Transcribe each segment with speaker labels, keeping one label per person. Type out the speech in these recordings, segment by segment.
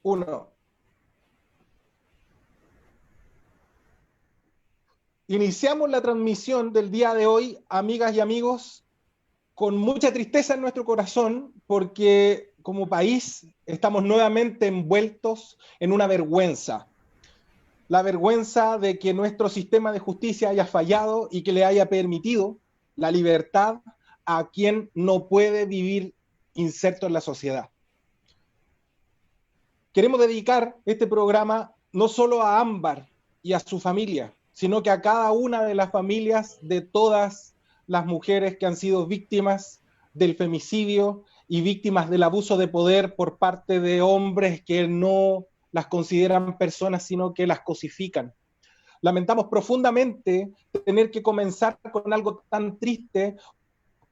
Speaker 1: Uno. Iniciamos la transmisión del día de hoy, amigas y amigos, con mucha tristeza en nuestro corazón, porque como país estamos nuevamente envueltos en una vergüenza. La vergüenza de que nuestro sistema de justicia haya fallado y que le haya permitido la libertad a quien no puede vivir inserto en la sociedad. Queremos dedicar este programa no solo a Ámbar y a su familia, sino que a cada una de las familias de todas las mujeres que han sido víctimas del femicidio y víctimas del abuso de poder por parte de hombres que no las consideran personas, sino que las cosifican. Lamentamos profundamente tener que comenzar con algo tan triste,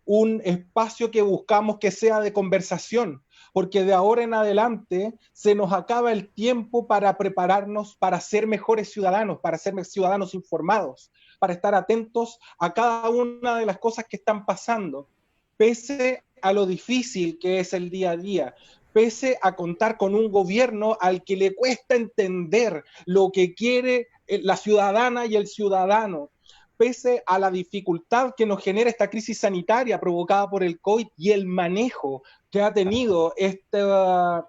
Speaker 1: un espacio que buscamos que sea de conversación, porque de ahora en adelante se nos acaba el tiempo para prepararnos para ser mejores ciudadanos, para ser ciudadanos informados, para estar atentos a cada una de las cosas que están pasando, pese a lo difícil que es el día a día, pese a contar con un gobierno al que le cuesta entender lo que quiere la ciudadana y el ciudadano, pese a la dificultad que nos genera esta crisis sanitaria provocada por el COVID y el manejo que ha tenido esta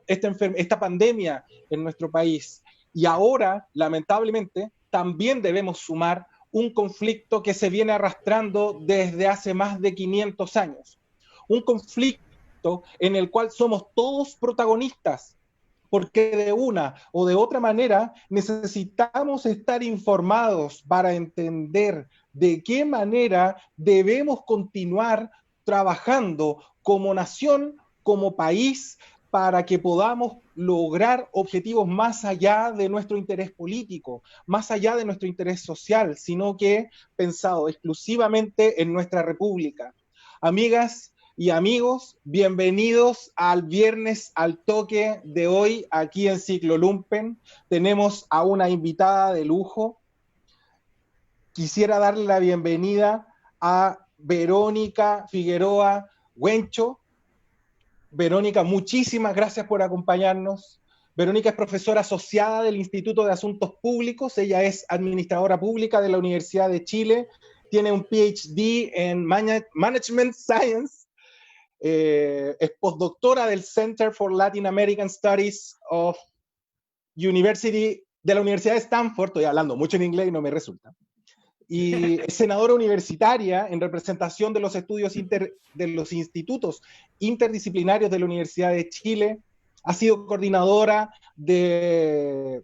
Speaker 1: pandemia en nuestro país. Y ahora, lamentablemente, también debemos sumar un conflicto que se viene arrastrando desde hace más de 500 años. Un conflicto en el cual somos todos protagonistas, porque de una o de otra manera necesitamos estar informados para entender de qué manera debemos continuar trabajando como nación, como país, para que podamos lograr objetivos más allá de nuestro interés político, más allá de nuestro interés social, sino que pensado exclusivamente en nuestra república. Amigas y amigos, bienvenidos al Viernes al Toque de hoy aquí en Ciclo Lumpen. Tenemos a una invitada de lujo. Quisiera darle la bienvenida a Verónica Figueroa Huencho. Verónica, muchísimas gracias por acompañarnos. Verónica es profesora asociada del Instituto de Asuntos Públicos. Ella es administradora pública de la Universidad de Chile. Tiene un PhD en Management Science. Es postdoctora del Center for Latin American Studies de la Universidad de Stanford. Estoy hablando mucho en inglés y no me resulta. Y es senadora universitaria en representación de los estudios de los institutos interdisciplinarios de la Universidad de Chile. Ha sido coordinadora de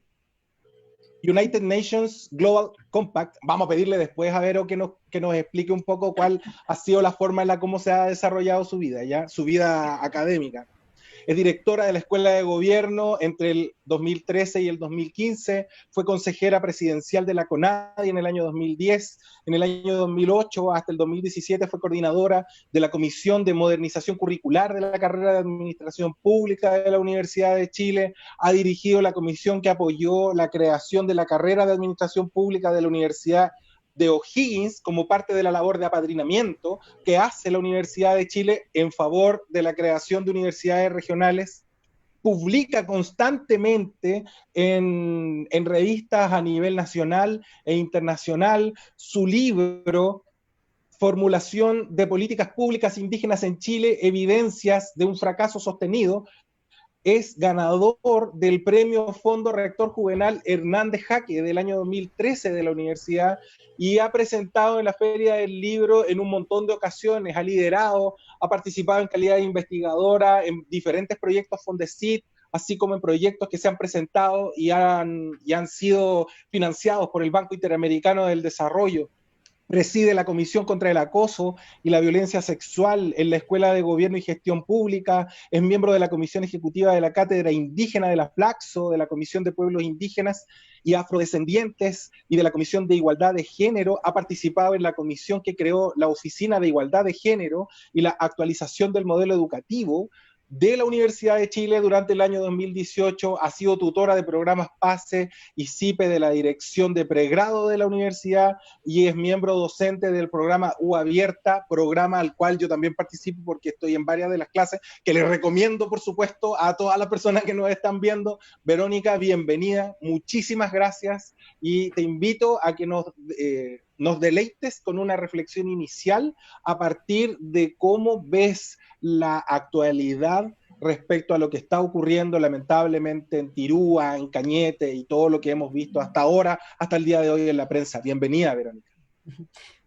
Speaker 1: United Nations Global Compact. Vamos a pedirle después a Vero que nos explique un poco cuál ha sido la forma en la cómo se ha desarrollado su vida académica. Es directora de la Escuela de Gobierno entre el 2013 y el 2015, fue consejera presidencial de la CONADI en el año 2010, en el año 2008 hasta el 2017 fue coordinadora de la Comisión de Modernización Curricular de la carrera de Administración Pública de la Universidad de Chile, ha dirigido la comisión que apoyó la creación de la carrera de Administración Pública de la Universidad de O'Higgins como parte de la labor de apadrinamiento que hace la Universidad de Chile en favor de la creación de universidades regionales. Publica constantemente en revistas a nivel nacional e internacional. Su libro, Formulación de Políticas Públicas Indígenas en Chile, Evidencias de un Fracaso Sostenido, es ganador del premio Fondo Rector Juvenal Hernández Jaque del año 2013 de la universidad y ha presentado en la Feria del Libro en un montón de ocasiones, ha liderado, ha participado en calidad de investigadora en diferentes proyectos Fondesit, así como en proyectos que se han presentado y han sido financiados por el Banco Interamericano del Desarrollo. Preside la Comisión contra el Acoso y la Violencia Sexual en la Escuela de Gobierno y Gestión Pública, es miembro de la Comisión Ejecutiva de la Cátedra Indígena de la Flaxo, de la Comisión de Pueblos Indígenas y Afrodescendientes y de la Comisión de Igualdad de Género, ha participado en la comisión que creó la Oficina de Igualdad de Género y la actualización del modelo educativo de la Universidad de Chile durante el año 2018, ha sido tutora de programas PASE y CIPE de la Dirección de Pregrado de la universidad y es miembro docente del programa U Abierta, programa al cual yo también participo porque estoy en varias de las clases, que les recomiendo, por supuesto, a todas las personas que nos están viendo. Verónica, bienvenida, muchísimas gracias y te invito a que nos deleites con una reflexión inicial a partir de cómo ves la actualidad respecto a lo que está ocurriendo lamentablemente en Tirúa, en Cañete y todo lo que hemos visto hasta ahora, hasta el día de hoy en la prensa. Bienvenida, Verónica.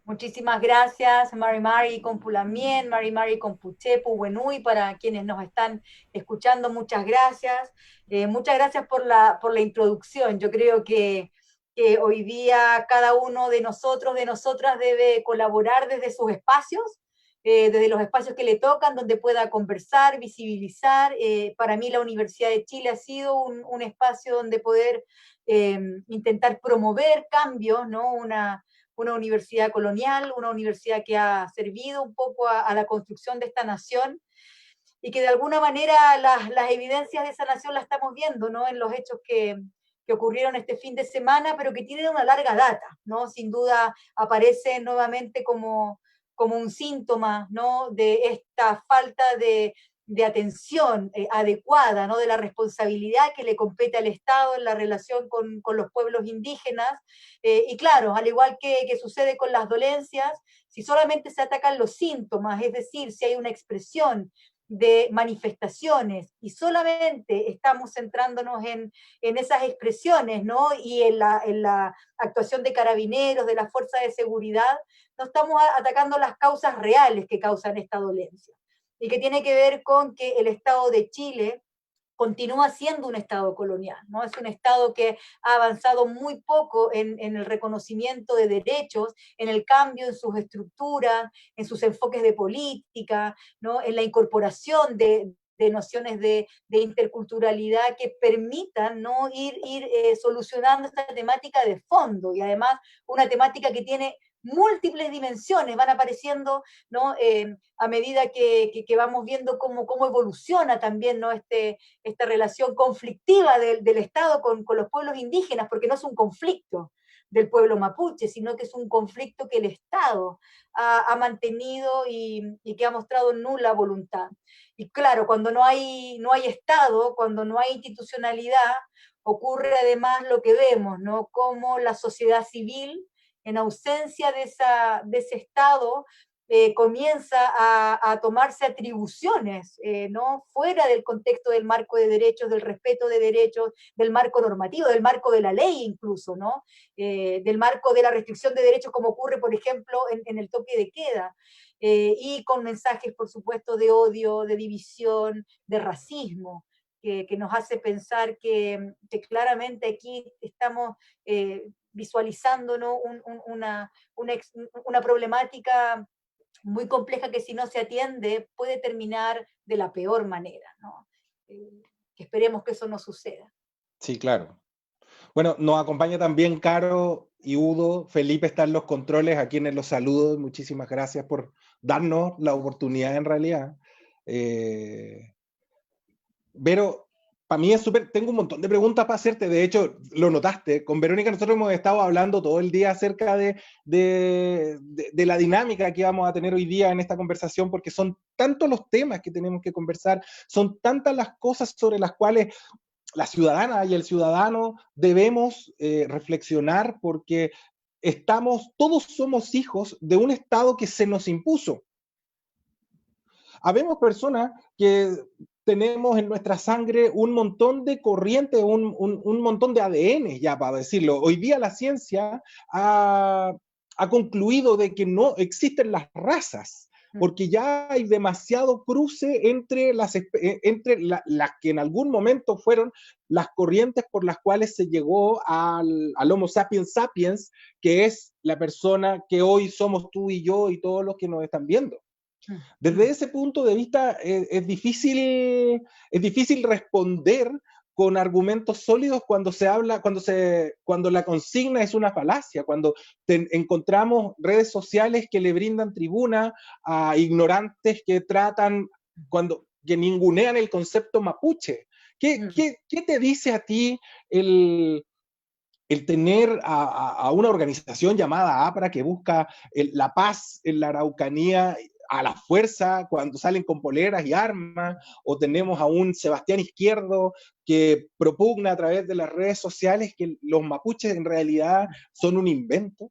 Speaker 2: Muchísimas gracias, Mari Mari con Pulamien, Mari Mari con Puchepu, Buenui, para quienes nos están escuchando, muchas gracias. Muchas gracias por la introducción. Yo creo que hoy día cada uno de nosotros, de nosotras, debe colaborar desde sus espacios, desde los espacios que le tocan, donde pueda conversar, visibilizar. Para mí la Universidad de Chile ha sido un espacio donde poder intentar promover cambios, ¿no? Una universidad colonial, una universidad que ha servido un poco a la construcción de esta nación y que de alguna manera las evidencias de esa nación las estamos viendo, ¿no? En los hechos que ocurrieron este fin de semana, pero que tienen una larga data, ¿no? Sin duda aparece nuevamente como un síntoma, ¿no? De esta falta de atención adecuada, ¿no? De la responsabilidad que le compete al Estado en la relación con los pueblos indígenas. Y claro, al igual que sucede con las dolencias, si solamente se atacan los síntomas, es decir, si hay una expresión de manifestaciones y solamente estamos centrándonos en esas expresiones, ¿no? Y en la actuación de carabineros, de las fuerzas de seguridad, no estamos atacando las causas reales que causan esta dolencia y que tiene que ver con que el Estado de Chile continúa siendo un Estado colonial, ¿no? Es un Estado que ha avanzado muy poco en el reconocimiento de derechos, en el cambio en sus estructuras, en sus enfoques de política, ¿no? En la incorporación de nociones de interculturalidad que permitan, ¿no? ir solucionando esta temática de fondo y además una temática que tiene múltiples dimensiones, van apareciendo, ¿no? A medida que vamos viendo cómo evoluciona también, ¿no? Esta relación conflictiva del Estado con los pueblos indígenas, porque no es un conflicto del pueblo mapuche, sino que es un conflicto que el Estado ha mantenido y que ha mostrado nula voluntad. Y claro, cuando no hay Estado, cuando no hay institucionalidad, ocurre además lo que vemos, ¿no? Como la sociedad civil, en ausencia de ese Estado, comienza a tomarse atribuciones, ¿no? Fuera del contexto del marco de derechos, del respeto de derechos, del marco normativo, del marco de la ley incluso, ¿no? Del marco de la restricción de derechos, como ocurre, por ejemplo, en el toque de queda, y con mensajes, por supuesto, de odio, de división, de racismo, que nos hace pensar que claramente aquí estamos visualizando, ¿no? una problemática muy compleja que si no se atiende puede terminar de la peor manera, ¿no? Que esperemos que eso no suceda.
Speaker 1: Sí, claro. Bueno, nos acompaña también Caro y Udo. Felipe está en los controles, a quienes los saludo. Muchísimas gracias por darnos la oportunidad en realidad. Vero, para mí es súper, tengo un montón de preguntas para hacerte, de hecho, lo notaste, con Verónica nosotros hemos estado hablando todo el día acerca de la dinámica que vamos a tener hoy día en esta conversación, porque son tantos los temas que tenemos que conversar, son tantas las cosas sobre las cuales la ciudadana y el ciudadano debemos reflexionar, porque todos somos hijos de un Estado que se nos impuso. Habemos personas que tenemos en nuestra sangre un montón de corrientes, un montón de ADN, ya para decirlo. Hoy día la ciencia ha concluido de que no existen las razas, porque ya hay demasiado cruce entre las que en algún momento fueron las corrientes por las cuales se llegó al Homo sapiens sapiens, que es la persona que hoy somos tú y yo y todos los que nos están viendo. Desde ese punto de vista es difícil responder con argumentos sólidos cuando la consigna es una falacia, cuando encontramos redes sociales que le brindan tribuna a ignorantes que tratan, cuando que ningunean el concepto mapuche. ¿Qué te dice a ti el tener a una organización llamada APRA que busca la paz en la Araucanía a la fuerza cuando salen con poleras y armas, o tenemos a un Sebastián Izquierdo que propugna a través de las redes sociales que los mapuches en realidad son un invento?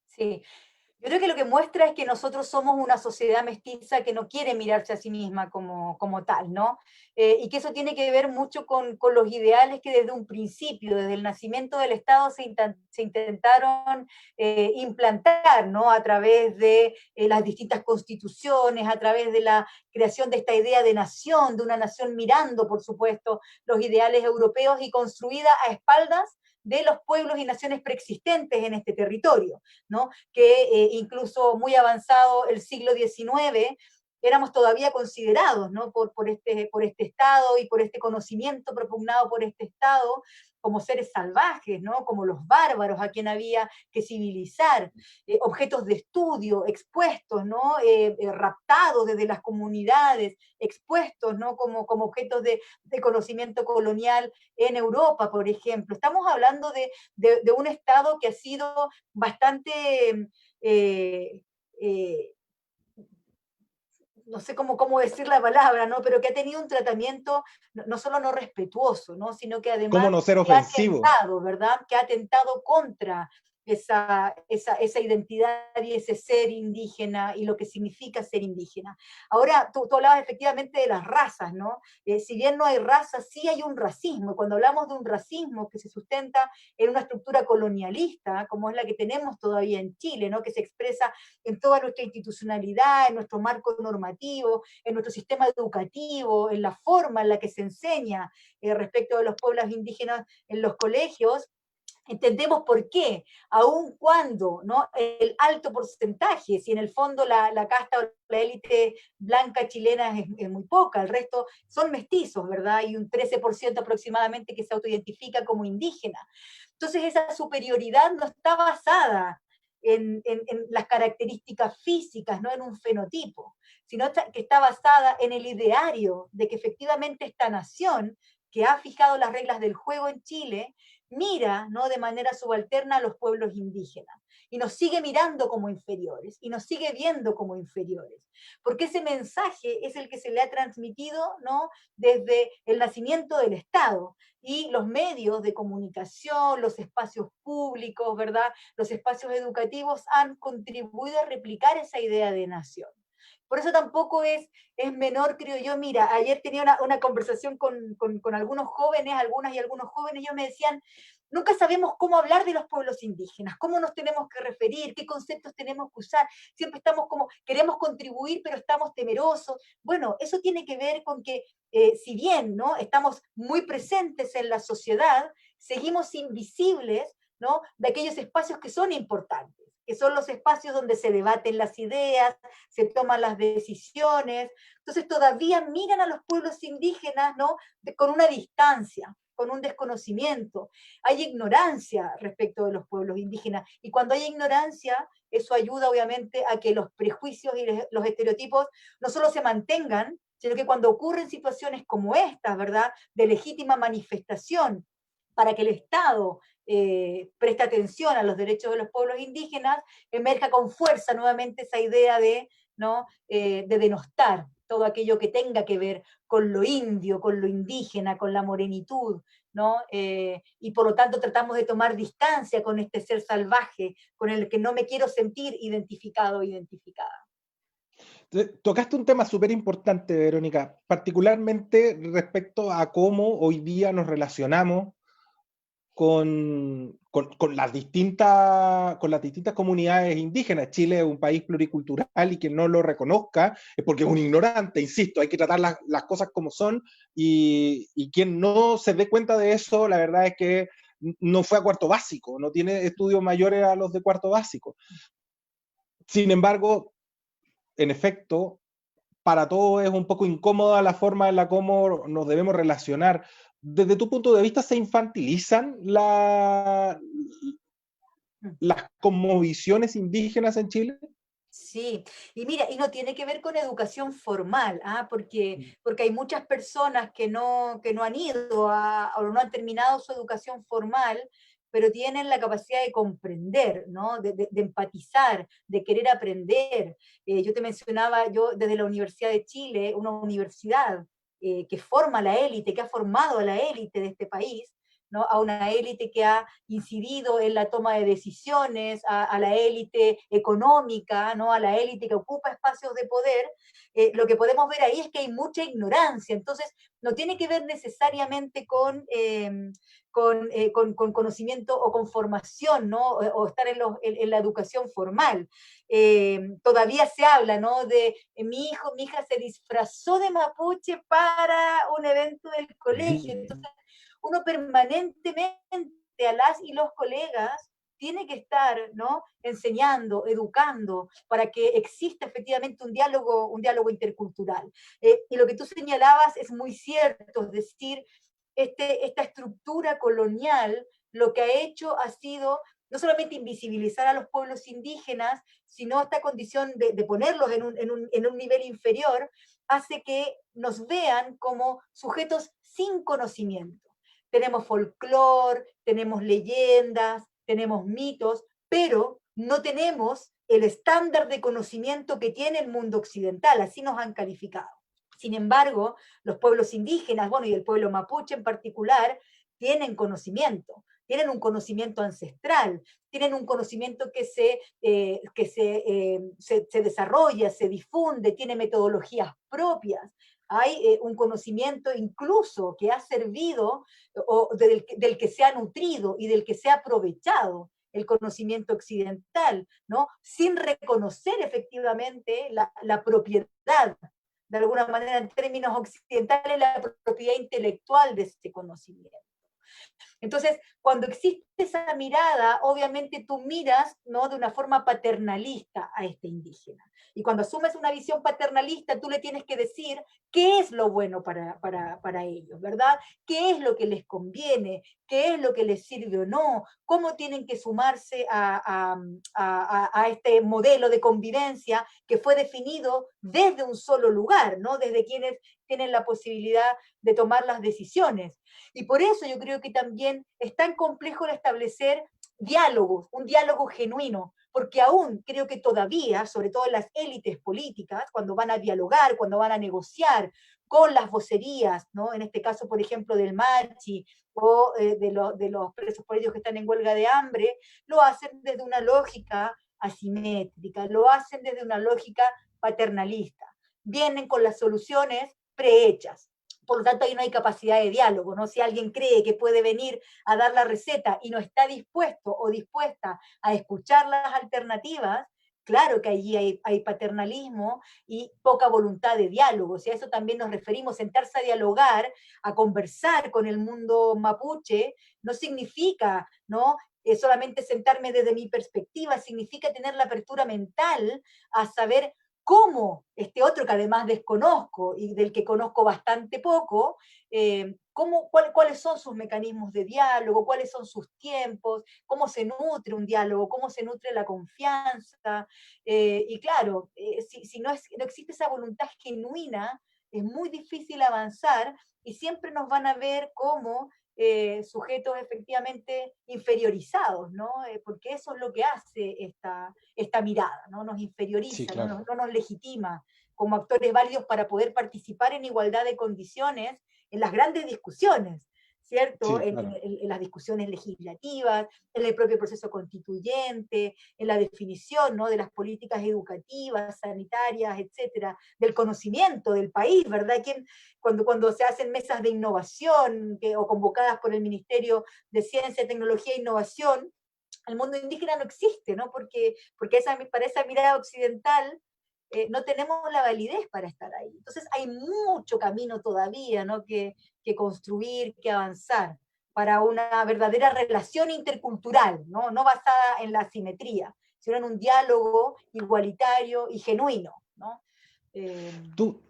Speaker 2: Sí, yo creo que lo que muestra es que nosotros somos una sociedad mestiza que no quiere mirarse a sí misma como tal, ¿no? Y que eso tiene que ver mucho con los ideales que desde un principio, desde el nacimiento del Estado, se intentaron implantar, ¿no? A través de las distintas constituciones, a través de la creación de esta idea de nación, de una nación mirando, por supuesto, los ideales europeos y construida a espaldas de los pueblos y naciones preexistentes en este territorio, ¿no? Que incluso muy avanzado el siglo XIX, éramos todavía considerados, ¿no? por este Estado y por este conocimiento propugnado por este Estado como seres salvajes, ¿no? Como los bárbaros a quien había que civilizar, objetos de estudio expuestos, ¿no? Raptados desde las comunidades, expuestos, ¿no? Como objetos de conocimiento colonial en Europa, por ejemplo. Estamos hablando de un Estado que ha sido bastante eh, eh, no sé cómo decir la palabra, ¿no? Pero que ha tenido un tratamiento no solo no respetuoso, ¿no? Sino que
Speaker 1: ¿Cómo
Speaker 2: además
Speaker 1: no ser
Speaker 2: que ha
Speaker 1: ofensivo?
Speaker 2: atentado, ¿verdad? Que ha atentado contra esa identidad y ese ser indígena y lo que significa ser indígena. Ahora, tú hablabas efectivamente de las razas, ¿no? Si bien no hay razas, sí hay un racismo. Cuando hablamos de un racismo que se sustenta en una estructura colonialista, como es la que tenemos todavía en Chile, ¿no? Que se expresa en toda nuestra institucionalidad, en nuestro marco normativo, en nuestro sistema educativo, en la forma en la que se enseña respecto de los pueblos indígenas en los colegios, entendemos por qué, aun cuando, ¿no? El alto porcentaje, si en el fondo la casta o la élite blanca chilena es muy poca, el resto son mestizos, ¿verdad? Y un 13% aproximadamente que se autoidentifica como indígena. Entonces esa superioridad no está basada en las características físicas, no en un fenotipo, sino que está basada en el ideario de que efectivamente esta nación que ha fijado las reglas del juego en Chile, mira, ¿no? De manera subalterna a los pueblos indígenas y nos sigue mirando como inferiores y nos sigue viendo como inferiores, porque ese mensaje es el que se le ha transmitido, ¿no? Desde el nacimiento del Estado y los medios de comunicación, los espacios públicos, ¿verdad? Los espacios educativos han contribuido a replicar esa idea de nación. Por eso tampoco es menor, creo yo. Mira, ayer tenía una conversación con algunos jóvenes, algunas y algunos jóvenes, ellos me decían, nunca sabemos cómo hablar de los pueblos indígenas, cómo nos tenemos que referir, qué conceptos tenemos que usar, siempre estamos como, queremos contribuir, pero estamos temerosos. Bueno, eso tiene que ver con que, si bien, ¿no? Estamos muy presentes en la sociedad, seguimos invisibles, ¿no? De aquellos espacios que son importantes, que son los espacios donde se debaten las ideas, se toman las decisiones. Entonces todavía miran a los pueblos indígenas, ¿no? Con una distancia, con un desconocimiento. Hay ignorancia respecto de los pueblos indígenas. Y cuando hay ignorancia, eso ayuda obviamente a que los prejuicios y los estereotipos no solo se mantengan, sino que cuando ocurren situaciones como estas, ¿verdad? De legítima manifestación para que el Estado preste atención a los derechos de los pueblos indígenas, emerja con fuerza nuevamente esa idea de, ¿no? De denostar todo aquello que tenga que ver con lo indio, con lo indígena, con la morenitud, ¿no? Y por lo tanto tratamos de tomar distancia con este ser salvaje, con el que no me quiero sentir identificado o identificada.
Speaker 1: Tocaste un tema súper importante, Verónica, particularmente respecto a cómo hoy día nos relacionamos con las distintas comunidades indígenas. Chile es un país pluricultural y quien no lo reconozca es porque es un ignorante, insisto, hay que tratar las cosas como son y quien no se dé cuenta de eso, la verdad es que no fue a cuarto básico, no tiene estudios mayores a los de cuarto básico. Sin embargo, en efecto, para todos es un poco incómoda la forma en la cómo nos debemos relacionar. Desde tu punto de vista, ¿se infantilizan las cosmovisiones indígenas en Chile?
Speaker 2: Sí, y mira, y no tiene que ver con educación formal, ¿ah? Porque hay muchas personas que no han ido o no han terminado su educación formal, pero tienen la capacidad de comprender, ¿no? De empatizar, de querer aprender. Yo te mencionaba, yo desde la Universidad de Chile, una universidad que forma a la élite, que ha formado a la élite de este país, ¿no? A una élite que ha incidido en la toma de decisiones, a la élite económica, ¿no? A la élite que ocupa espacios de poder, lo que podemos ver ahí es que hay mucha ignorancia. Entonces, no tiene que ver necesariamente con conocimiento o con formación, ¿no? O estar en la educación formal. Todavía se habla, ¿no? De mi hijo, mi hija se disfrazó de mapuche para un evento del colegio. Entonces, uno permanentemente a las y los colegas tiene que estar, ¿no? Enseñando, educando, para que exista efectivamente un diálogo intercultural. Y lo que tú señalabas es muy cierto, es decir, esta estructura colonial lo que ha hecho ha sido no solamente invisibilizar a los pueblos indígenas, sino esta condición de ponerlos en un nivel inferior, hace que nos vean como sujetos sin conocimiento. Tenemos folclore, tenemos leyendas, tenemos mitos, pero no tenemos el estándar de conocimiento que tiene el mundo occidental, así nos han calificado. Sin embargo, los pueblos indígenas, bueno, y el pueblo mapuche en particular, tienen conocimiento, tienen un conocimiento ancestral, tienen un conocimiento se desarrolla, se difunde, tiene metodologías propias. Hay un conocimiento incluso que ha servido del que se ha nutrido y del que se ha aprovechado el conocimiento occidental, ¿no? Sin reconocer efectivamente la propiedad, de alguna manera en términos occidentales, la propiedad intelectual de ese conocimiento. Entonces, cuando existe esa mirada, obviamente tú miras, ¿no? De una forma paternalista a este indígena. Y cuando asumes una visión paternalista, tú le tienes que decir qué es lo bueno para ellos, ¿verdad? ¿Qué es lo que les conviene? ¿Qué es lo que les sirve o no? ¿Cómo tienen que sumarse a este modelo de convivencia que fue definido desde un solo lugar, ¿no? Desde quienes tienen la posibilidad de tomar las decisiones. Y por eso yo creo que también es tan complejo el establecer diálogos, un diálogo genuino, porque aún creo que todavía, sobre todo en las élites políticas, cuando van a dialogar, cuando van a negociar con las vocerías, ¿no? En este caso, por ejemplo, del Machi o de los presos políticos que están en huelga de hambre, lo hacen desde una lógica asimétrica, lo hacen desde una lógica paternalista. Vienen con las soluciones prehechas. Por lo tanto, ahí no hay capacidad de diálogo, ¿no? Si alguien cree que puede venir a dar la receta y no está dispuesto o dispuesta a escuchar las alternativas, claro que allí hay paternalismo y poca voluntad de diálogo. Si a eso también nos referimos, sentarse a dialogar, a conversar con el mundo mapuche, no significa, ¿no? Solamente sentarme desde mi perspectiva, significa tener la apertura mental a saber cómo este otro que además desconozco y del que conozco bastante poco, cuáles son sus mecanismos de diálogo, cuáles son sus tiempos, cómo se nutre un diálogo, cómo se nutre la confianza. Y claro, si no existe esa voluntad genuina, es muy difícil avanzar y siempre nos van a ver como sujetos efectivamente inferiorizados, ¿no? Porque eso es lo que hace esta mirada, ¿no? Nos
Speaker 1: Sí,
Speaker 2: inferioriza,
Speaker 1: claro.
Speaker 2: no nos legitima como actores válidos para poder participar en igualdad de condiciones en las grandes discusiones, ¿cierto?
Speaker 1: Sí, claro.
Speaker 2: En las discusiones legislativas, en el propio proceso constituyente, en la definición, ¿no? De las políticas educativas, sanitarias, etcétera, del conocimiento del país, ¿verdad? Cuando se hacen mesas de innovación o convocadas por el Ministerio de Ciencia, Tecnología e Innovación, el mundo indígena no existe, ¿no? Porque para esa mirada occidental no tenemos la validez para estar ahí. Entonces hay mucho camino todavía, ¿no? que construir, que avanzar para una verdadera relación intercultural, ¿no? No basada en la asimetría, sino en un diálogo igualitario y genuino, ¿no? Eh,
Speaker 1: ¿Tú,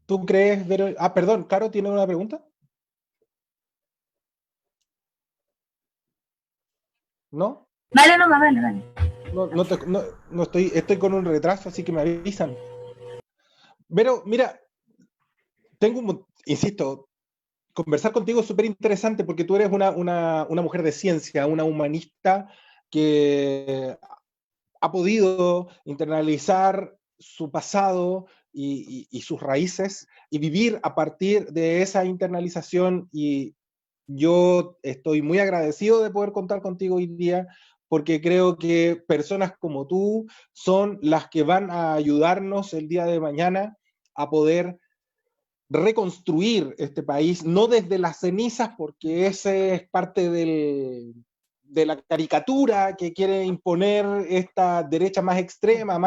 Speaker 1: tú crees, Vero? Ah, perdón, Caro, ¿tiene una pregunta? ¿No?
Speaker 3: Vale, no, vale, vale.
Speaker 1: No estoy con un retraso, así que me avisan. Pero mira, insisto, conversar contigo es súper interesante porque tú eres una mujer de ciencia, una humanista que ha podido internalizar su pasado y sus raíces y vivir a partir de esa internalización, y yo estoy muy agradecido de poder contar contigo hoy día porque creo que personas como tú son las que van a ayudarnos el día de mañana a poder reconstruir este país, no desde las cenizas, porque ese es parte de la caricatura que quiere imponer esta derecha más extrema,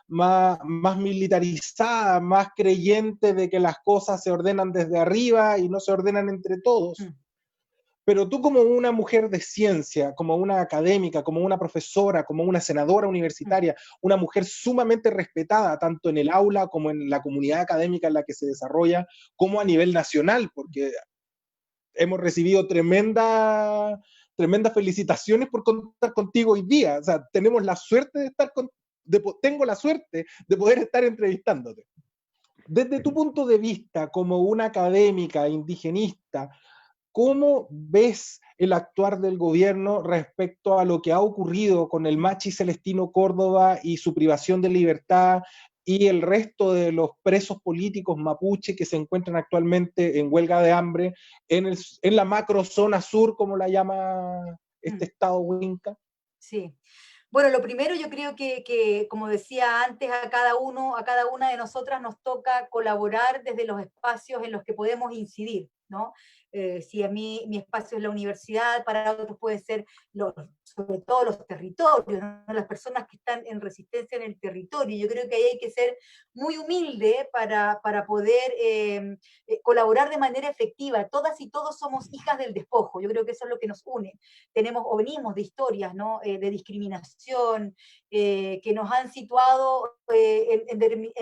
Speaker 1: más militarizada, más creyente de que las cosas se ordenan desde arriba y no se ordenan entre todos. Pero tú, como una mujer de ciencia, como una académica, como una profesora, como una senadora universitaria, una mujer sumamente respetada tanto en el aula como en la comunidad académica en la que se desarrolla, como a nivel nacional, porque hemos recibido tremendas felicitaciones por contar contigo hoy día. O sea, tenemos la suerte de estar tengo la suerte de poder estar entrevistándote. Desde tu punto de vista, como una académica indigenista, ¿cómo ves el actuar del gobierno respecto a lo que ha ocurrido con el Machi Celestino Córdoba y su privación de libertad y el resto de los presos políticos mapuche que se encuentran actualmente en huelga de hambre en la macrozona sur, como la llama este estado Huinca?
Speaker 2: Sí. Bueno, lo primero yo creo que, como decía antes, a cada uno, a cada una de nosotras nos toca colaborar desde los espacios en los que podemos incidir, ¿no? Si a mí mi espacio es la universidad, para otros puede ser sobre todo los territorios, ¿no? Las personas que están en resistencia en el territorio. Yo creo que ahí hay que ser muy humilde para poder colaborar de manera efectiva. Todas y todos somos hijas del despojo. Yo creo que eso es lo que nos une. Tenemos o venimos de historias, ¿no? De discriminación, que nos han situado en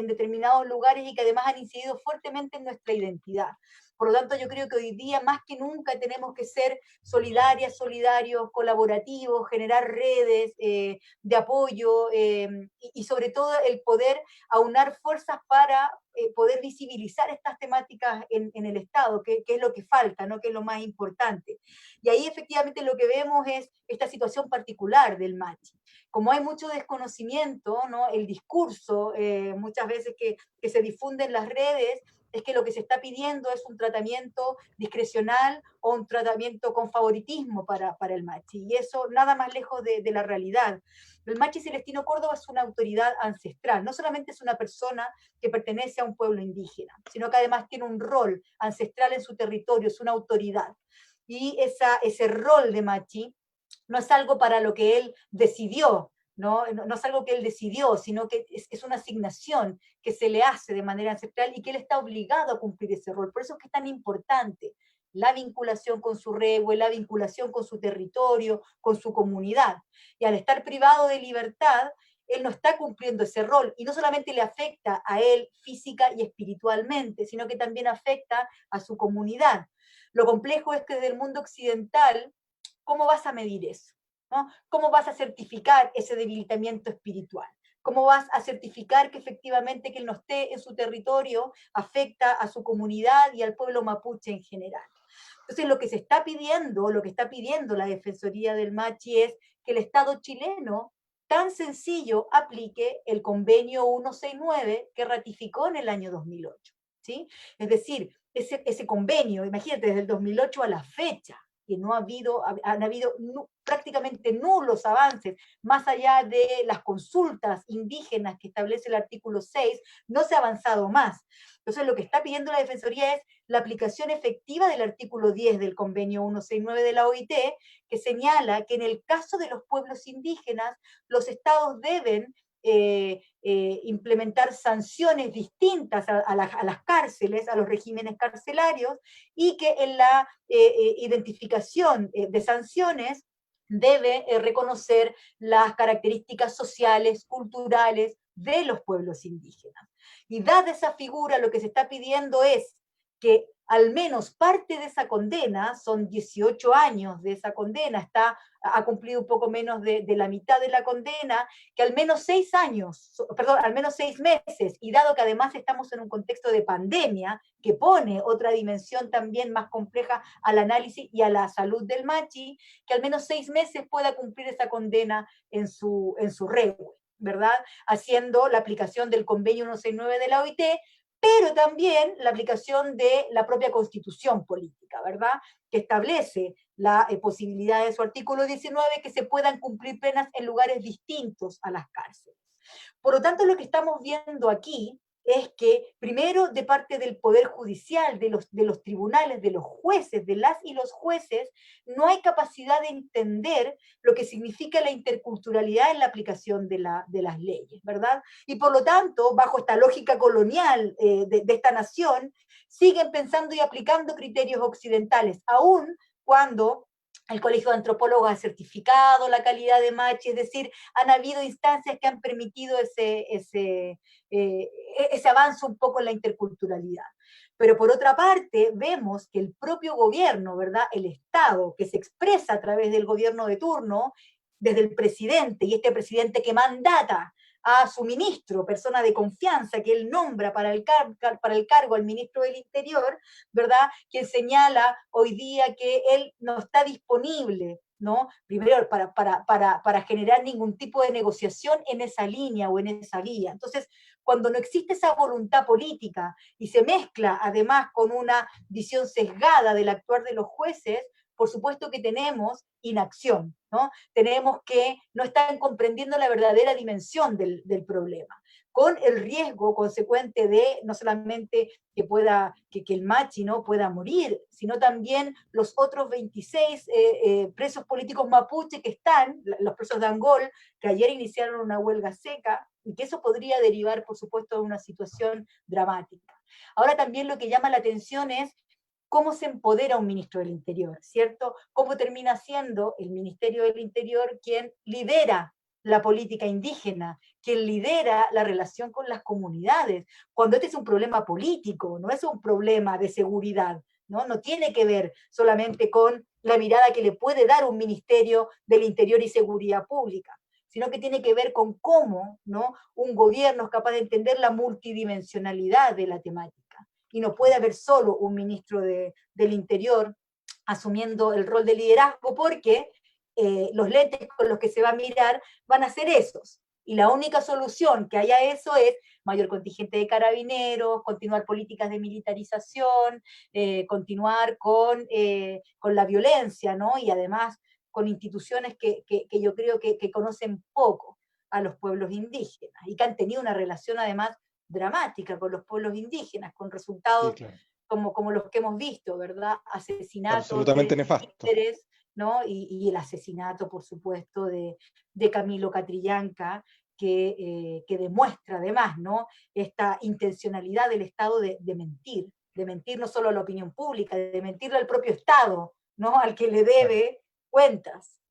Speaker 2: determinados lugares y que además han incidido fuertemente en nuestra identidad. Por lo tanto, yo creo que hoy día más que nunca tenemos que ser solidarias, solidarios, colaborativos, generar redes de apoyo y sobre todo el poder aunar fuerzas para poder visibilizar estas temáticas en el Estado, que es lo que falta, ¿no? Que es lo más importante. Y ahí efectivamente lo que vemos es esta situación particular del Machi. Como hay mucho desconocimiento, ¿no? El discurso muchas veces que se difunde en las redes es que lo que se está pidiendo es un tratamiento discrecional o un tratamiento con favoritismo para el Machi. Y eso nada más lejos de la realidad. El Machi Celestino Córdoba es una autoridad ancestral, no solamente es una persona que pertenece a un pueblo indígena, sino que además tiene un rol ancestral en su territorio, es una autoridad. Y ese rol de Machi no es algo para lo que él decidió, no es algo que él decidió, sino que es una asignación que se le hace de manera ancestral y que él está obligado a cumplir ese rol. Por eso es que es tan importante la vinculación con su rehue, la vinculación con su territorio, con su comunidad. Y al estar privado de libertad, él no está cumpliendo ese rol y no solamente le afecta a él física y espiritualmente, sino que también afecta a su comunidad. Lo complejo es que desde el mundo occidental, ¿cómo vas a medir eso? ¿No? ¿Cómo vas a certificar ese debilitamiento espiritual? ¿Cómo vas a certificar que efectivamente que él no esté en su territorio afecta a su comunidad y al pueblo mapuche en general? Entonces, lo que se está pidiendo, lo que está pidiendo la Defensoría del Machi es que el Estado chileno, tan sencillo, aplique el convenio 169 que ratificó en el año 2008. ¿Sí? Es decir, ese convenio, imagínate, desde el 2008 a la fecha, que no ha habido, han habido prácticamente nulos avances, más allá de las consultas indígenas que establece el artículo 6, no se ha avanzado más. Entonces, lo que está pidiendo la Defensoría es la aplicación efectiva del artículo 10 del convenio 169 de la OIT, que señala que en el caso de los pueblos indígenas, los estados deben implementar sanciones distintas a las cárceles, a los regímenes carcelarios, y que en la identificación de sanciones debe reconocer las características sociales, culturales de los pueblos indígenas. Y dada esa figura, lo que se está pidiendo es que al menos parte de esa condena, son 18 años de esa condena, ha cumplido un poco menos de la mitad de la condena, que al menos 6 años, perdón, al menos 6 meses, y dado que además estamos en un contexto de pandemia, que pone otra dimensión también más compleja al análisis y a la salud del Machi, que al menos 6 meses pueda cumplir esa condena en su regla, ¿verdad? Haciendo la aplicación del convenio 169 de la OIT, pero también la aplicación de la propia Constitución política, ¿verdad? Que establece la posibilidad de su artículo 19 que se puedan cumplir penas en lugares distintos a las cárceles. Por lo tanto, lo que estamos viendo aquí es que, primero, de parte del Poder Judicial, de los tribunales, de los jueces, de las y los jueces, no hay capacidad de entender lo que significa la interculturalidad en la aplicación de las leyes, ¿verdad? Y por lo tanto, bajo esta lógica colonial de esta nación, siguen pensando y aplicando criterios occidentales, aun cuando el Colegio de Antropólogos ha certificado la calidad de Machi, es decir, han habido instancias que han permitido ese avance un poco en la interculturalidad. Pero por otra parte, vemos que el propio gobierno, ¿verdad? El Estado, que se expresa a través del gobierno de turno, desde el presidente, y este presidente que mandata a su ministro, persona de confianza que él nombra para el cargo al ministro del Interior, ¿verdad? Quien señala hoy día que él no está disponible, ¿no? Primero, para generar ningún tipo de negociación en esa línea o en esa vía. Entonces, cuando no existe esa voluntad política y se mezcla además con una visión sesgada del actuar de los jueces, por supuesto que tenemos inacción, ¿no? Tenemos que no están comprendiendo la verdadera dimensión del problema, con el riesgo consecuente de no solamente que el Machi, ¿no?, pueda morir, sino también los otros 26 presos políticos mapuche que están, los presos de Angol, que ayer iniciaron una huelga seca, y que eso podría derivar, por supuesto, de una situación dramática. Ahora también lo que llama la atención es cómo se empodera un ministro del Interior, ¿cierto? Cómo termina siendo el Ministerio del Interior quien lidera la política indígena, quien lidera la relación con las comunidades, cuando este es un problema político, no es un problema de seguridad, ¿no? No tiene que ver solamente con la mirada que le puede dar un Ministerio del Interior y Seguridad Pública, sino que tiene que ver con cómo, ¿no?, un gobierno es capaz de entender la multidimensionalidad de la temática. Y no puede haber solo un ministro del Interior asumiendo el rol de liderazgo, porque los lentes con los que se va a mirar van a ser esos. Y la única solución que haya eso es mayor contingente de carabineros, continuar políticas de militarización, continuar con la violencia, ¿no? Y además con instituciones que yo creo que conocen poco a los pueblos indígenas y que han tenido una relación además dramática con los pueblos indígenas, con resultados, sí, claro, como los que hemos visto, ¿verdad? Asesinatos
Speaker 1: absolutamente nefasto,
Speaker 2: ¿no? Y el asesinato, por supuesto, de Camilo Catrillanca, que demuestra además, ¿no?, esta intencionalidad del Estado de mentir no solo a la opinión pública, de mentirle al propio Estado, ¿no?, al que le debe cuentas.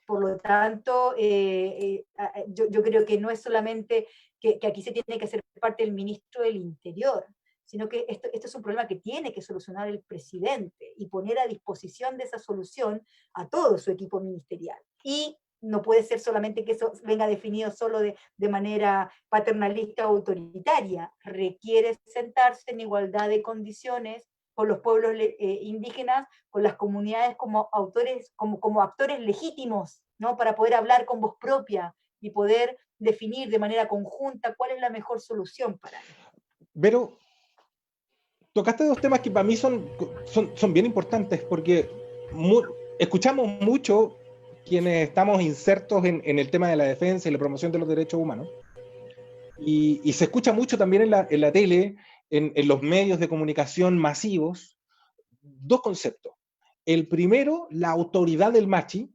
Speaker 2: Por lo tanto, yo creo que no es solamente que aquí se tiene que hacer parte del ministro del Interior, sino que esto es un problema que tiene que solucionar el presidente y poner a disposición de esa solución a todo su equipo ministerial. Y no puede ser solamente que eso venga definido solo de manera paternalista o autoritaria, requiere sentarse en igualdad de condiciones con los pueblos indígenas, con las comunidades como actores legítimos, ¿no?, para poder hablar con voz propia y poder definir de manera conjunta cuál es la mejor solución para ello.
Speaker 1: Pero tocaste dos temas que para mí son bien importantes, porque escuchamos mucho quienes estamos insertos en el tema de la defensa y la promoción de los derechos humanos, y se escucha mucho también en la tele, en los medios de comunicación masivos, dos conceptos. El primero, la autoridad del Machi,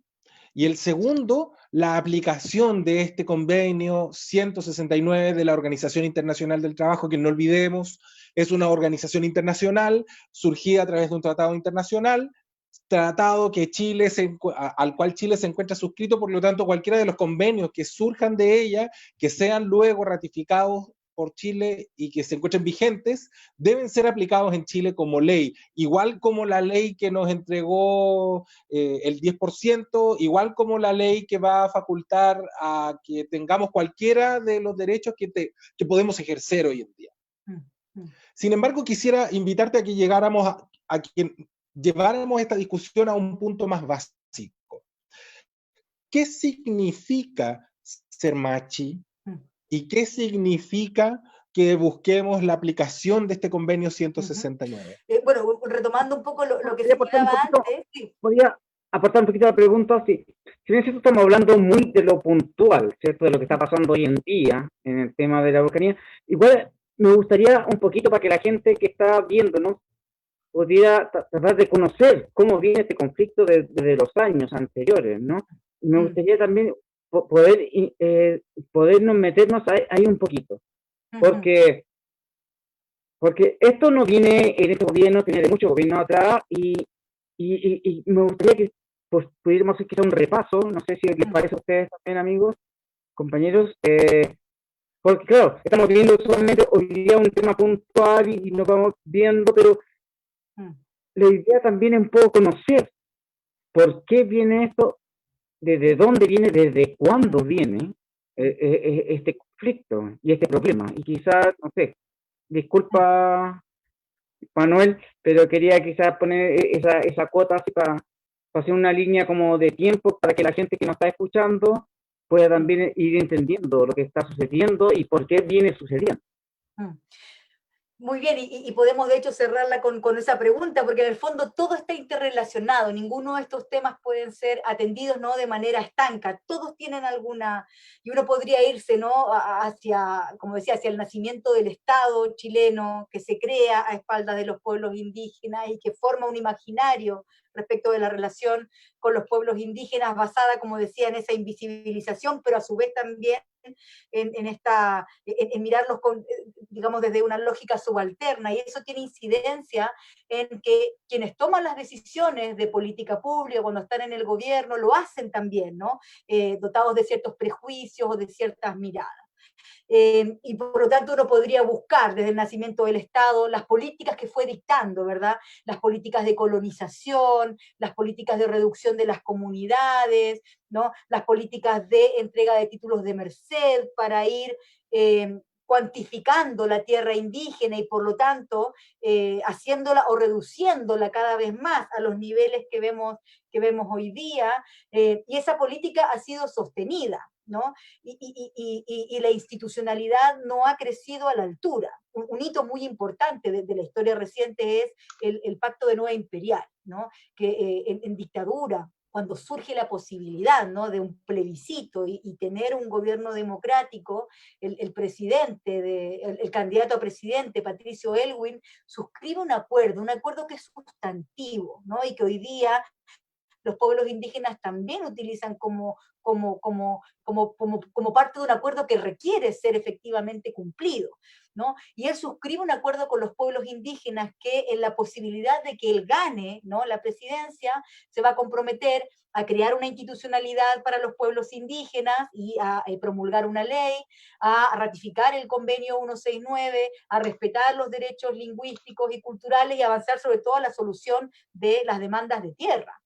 Speaker 1: y el segundo, la aplicación de este convenio 169 de la Organización Internacional del Trabajo, que no olvidemos, es una organización internacional surgida a través de un tratado internacional, tratado que al cual Chile se encuentra suscrito. Por lo tanto, cualquiera de los convenios que surjan de ella, que sean luego ratificados por Chile y que se encuentren vigentes, deben ser aplicados en Chile como ley, igual como la ley que nos entregó el 10%, igual como la ley que va a facultar a que tengamos cualquiera de los derechos que podemos ejercer hoy en día. Sin embargo, quisiera invitarte a que llegáramos a que lleváramos esta discusión a un punto más básico. ¿Qué significa ser machi? ¿Y qué significa que busquemos la aplicación de este convenio 169?
Speaker 2: Bueno, retomando un poco lo que
Speaker 3: Podría
Speaker 2: señalaba
Speaker 3: aportar un poquito,
Speaker 2: antes. Sí.
Speaker 3: podría aportar un poquito a la pregunta. Sí. Si bien es cierto, estamos hablando muy de lo puntual, ¿cierto? De lo que está pasando hoy en día en el tema de la Araucanía. Igual me gustaría un poquito para que la gente que está viéndonos pudiera tratar de conocer cómo viene este conflicto desde los años anteriores, ¿no? Y me gustaría también podernos meternos ahí un poquito, porque esto no viene en este gobierno, viene de muchos gobiernos atrás, y me gustaría que pues, pudiéramos hacer quizá un repaso, no sé si les parece a ustedes también, amigos, compañeros, porque claro, estamos viendo solamente hoy día un tema puntual y nos vamos viendo, pero la idea también es un poco conocer por qué viene esto, desde dónde viene, desde cuándo viene este conflicto y este problema. Y quizás, no sé, disculpa Manuel, pero quería quizás poner esa cuota así para hacer una línea como de tiempo para que la gente que nos está escuchando pueda también ir entendiendo lo que está sucediendo y por qué viene sucediendo.
Speaker 2: Muy bien, y podemos de hecho cerrarla con esa pregunta, porque en el fondo todo está interrelacionado, ninguno de estos temas pueden ser atendidos, ¿no?, de manera estanca, todos tienen alguna, y uno podría irse, ¿no?, hacia, como decía, hacia el nacimiento del Estado chileno, que se crea a espaldas de los pueblos indígenas y que forma un imaginario respecto de la relación con los pueblos indígenas, basada, como decía, en esa invisibilización, pero a su vez también en mirarlos con, digamos, desde una lógica subalterna, y eso tiene incidencia en que quienes toman las decisiones de política pública cuando están en el gobierno lo hacen también, ¿no? Dotados de ciertos prejuicios o de ciertas miradas. Y por lo tanto uno podría buscar desde el nacimiento del Estado las políticas que fue dictando, ¿verdad? Las políticas de colonización, las políticas de reducción de las comunidades, ¿no? Las políticas de entrega de títulos de merced para ir cuantificando la tierra indígena y por lo tanto haciéndola o reduciéndola cada vez más a los niveles que vemos hoy día, y esa política ha sido sostenida, ¿no? Y la institucionalidad no ha crecido a la altura. Un hito muy importante de la historia reciente es el Pacto de Nueva Imperial, ¿no? Que en dictadura, cuando surge la posibilidad, ¿no?, de un plebiscito y tener un gobierno democrático, el presidente, el candidato a presidente, Patricio Aylwin, suscribe un acuerdo que es sustantivo, ¿no?, y que hoy día los pueblos indígenas también utilizan como parte de un acuerdo que requiere ser efectivamente cumplido, ¿no? Y él suscribe un acuerdo con los pueblos indígenas que en la posibilidad de que él gane, ¿no?, la presidencia, se va a comprometer a crear una institucionalidad para los pueblos indígenas y a promulgar una ley, a ratificar el convenio 169, a respetar los derechos lingüísticos y culturales y avanzar sobre todo a la solución de las demandas de tierra.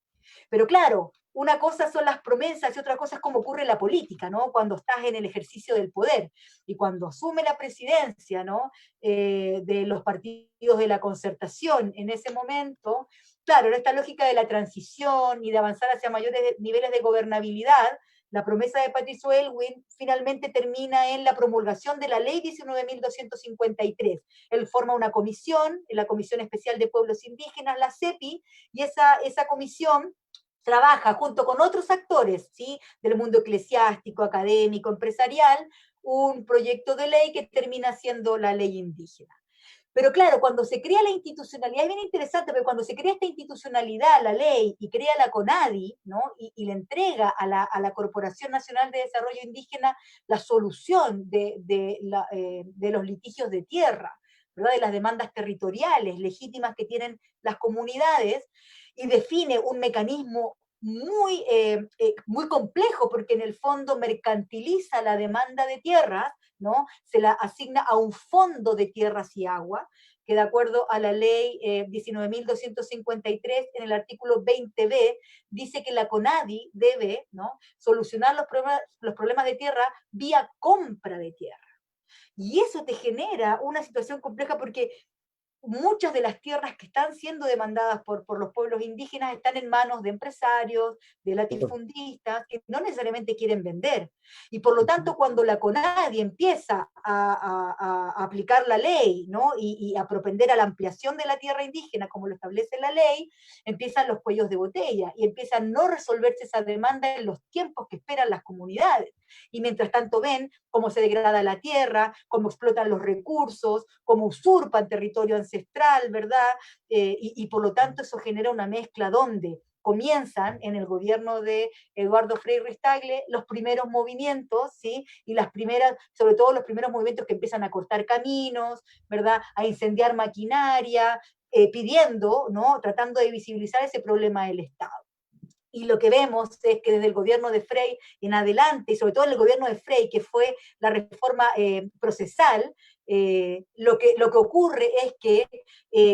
Speaker 2: Pero claro, una cosa son las promesas y otra cosa es cómo ocurre la política, ¿no? Cuando estás en el ejercicio del poder y cuando asume la presidencia, ¿no?, de los partidos de la concertación en ese momento, claro, en esta lógica de la transición y de avanzar hacia mayores niveles de gobernabilidad, la promesa de Patricio Aylwin finalmente termina en la promulgación de la Ley 19.253. Él forma una comisión, la Comisión Especial de Pueblos Indígenas, la CEPI, y esa comisión trabaja junto con otros actores, ¿sí?, del mundo eclesiástico, académico, empresarial, un proyecto de ley que termina siendo la ley indígena. Pero claro, cuando se crea la institucionalidad, es bien interesante, pero cuando se crea esta institucionalidad, la ley, y crea la CONADI, ¿no?, y le entrega a la Corporación Nacional de Desarrollo Indígena la solución de los litigios de tierra, ¿verdad?, de las demandas territoriales legítimas que tienen las comunidades, y define un mecanismo muy complejo, porque en el fondo mercantiliza la demanda de tierras, ¿no? Se la asigna a un fondo de tierras y agua, que de acuerdo a la ley 19.253, en el artículo 20b, dice que la CONADI debe, ¿no?, solucionar los problemas de tierra vía compra de tierra. Y eso te genera una situación compleja, porque muchas de las tierras que están siendo demandadas por los pueblos indígenas están en manos de empresarios, de latifundistas, que no necesariamente quieren vender. Y por lo tanto, cuando la CONADI empieza a aplicar la ley, ¿no?, y a propender a la ampliación de la tierra indígena, como lo establece la ley, empiezan los cuellos de botella, y empieza a no resolverse esa demanda en los tiempos que esperan las comunidades. Y mientras tanto ven cómo se degrada la tierra, cómo explotan los recursos, cómo usurpan territorio ancestral, ¿verdad? Y por lo tanto eso genera una mezcla donde comienzan en el gobierno de Eduardo Frei Ruiz-Tagle los primeros movimientos, ¿sí? Y las primeras, sobre todo los primeros movimientos que empiezan a cortar caminos, ¿verdad? A incendiar maquinaria, pidiendo, ¿no?, tratando de visibilizar ese problema del Estado. Y lo que vemos es que desde el gobierno de Frei en adelante, y sobre todo en el gobierno de Frei, que fue la reforma procesal, lo que ocurre es que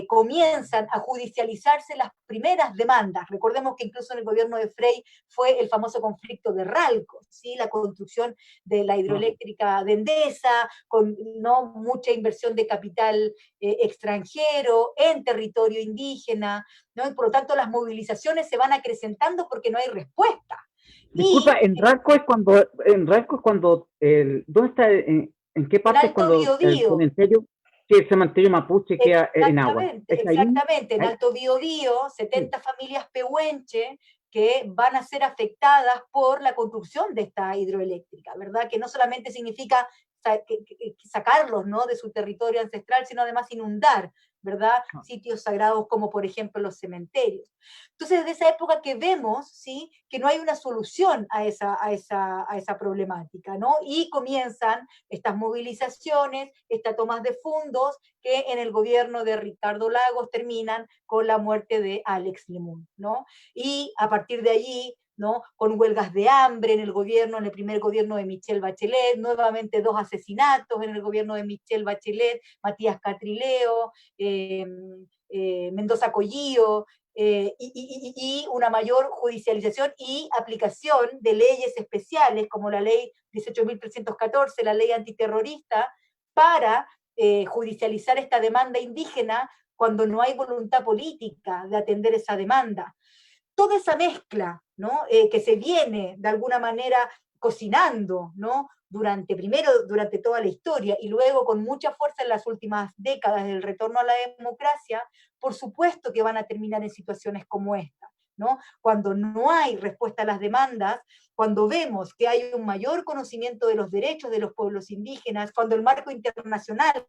Speaker 2: comienzan a judicializarse las primeras demandas. Recordemos que incluso en el gobierno de Frei fue el famoso conflicto de Ralco, ¿sí?, la construcción de la hidroeléctrica de Endesa, con no mucha inversión de capital extranjero en territorio indígena, ¿no? Y por lo tanto las movilizaciones se van acrecentando porque no hay respuesta.
Speaker 3: Disculpa, en Ralco es cuando, ¿dónde está, en qué parte es
Speaker 2: Alto
Speaker 3: cuando
Speaker 2: Biobío,
Speaker 3: el cementerio mapuche queda en agua? ¿Es ahí?
Speaker 2: exactamente, en
Speaker 3: ¿Ahí?
Speaker 2: Alto Biobío,
Speaker 3: Sí.
Speaker 2: 70 familias pehuenche que van a ser afectadas por la construcción de esta hidroeléctrica, ¿verdad? Que no solamente significa sacarlos, ¿no?, de su territorio ancestral, sino además inundar, ¿verdad?, sitios sagrados como por ejemplo los cementerios. Entonces, desde esa época que vemos, ¿sí?, que no hay una solución a esa problemática, ¿no? Y comienzan estas movilizaciones, estas tomas de fondos, que en el gobierno de Ricardo Lagos terminan con la muerte de Alex Lemun, ¿no? Y a partir de allí, ¿no?, con huelgas de hambre en el gobierno, en el primer gobierno de Michelle Bachelet, nuevamente 2 asesinatos en el gobierno de Michelle Bachelet, Matías Catrileo, Mendoza Collío, y una mayor judicialización y aplicación de leyes especiales como la ley 18.314, la ley antiterrorista, para judicializar esta demanda indígena cuando no hay voluntad política de atender esa demanda. Toda esa mezcla, ¿no?, que se viene de alguna manera cocinando, ¿no?, primero durante toda la historia y luego con mucha fuerza en las últimas décadas del retorno a la democracia, por supuesto que van a terminar en situaciones como esta, ¿no? Cuando no hay respuesta a las demandas, cuando vemos que hay un mayor conocimiento de los derechos de los pueblos indígenas, cuando el marco internacional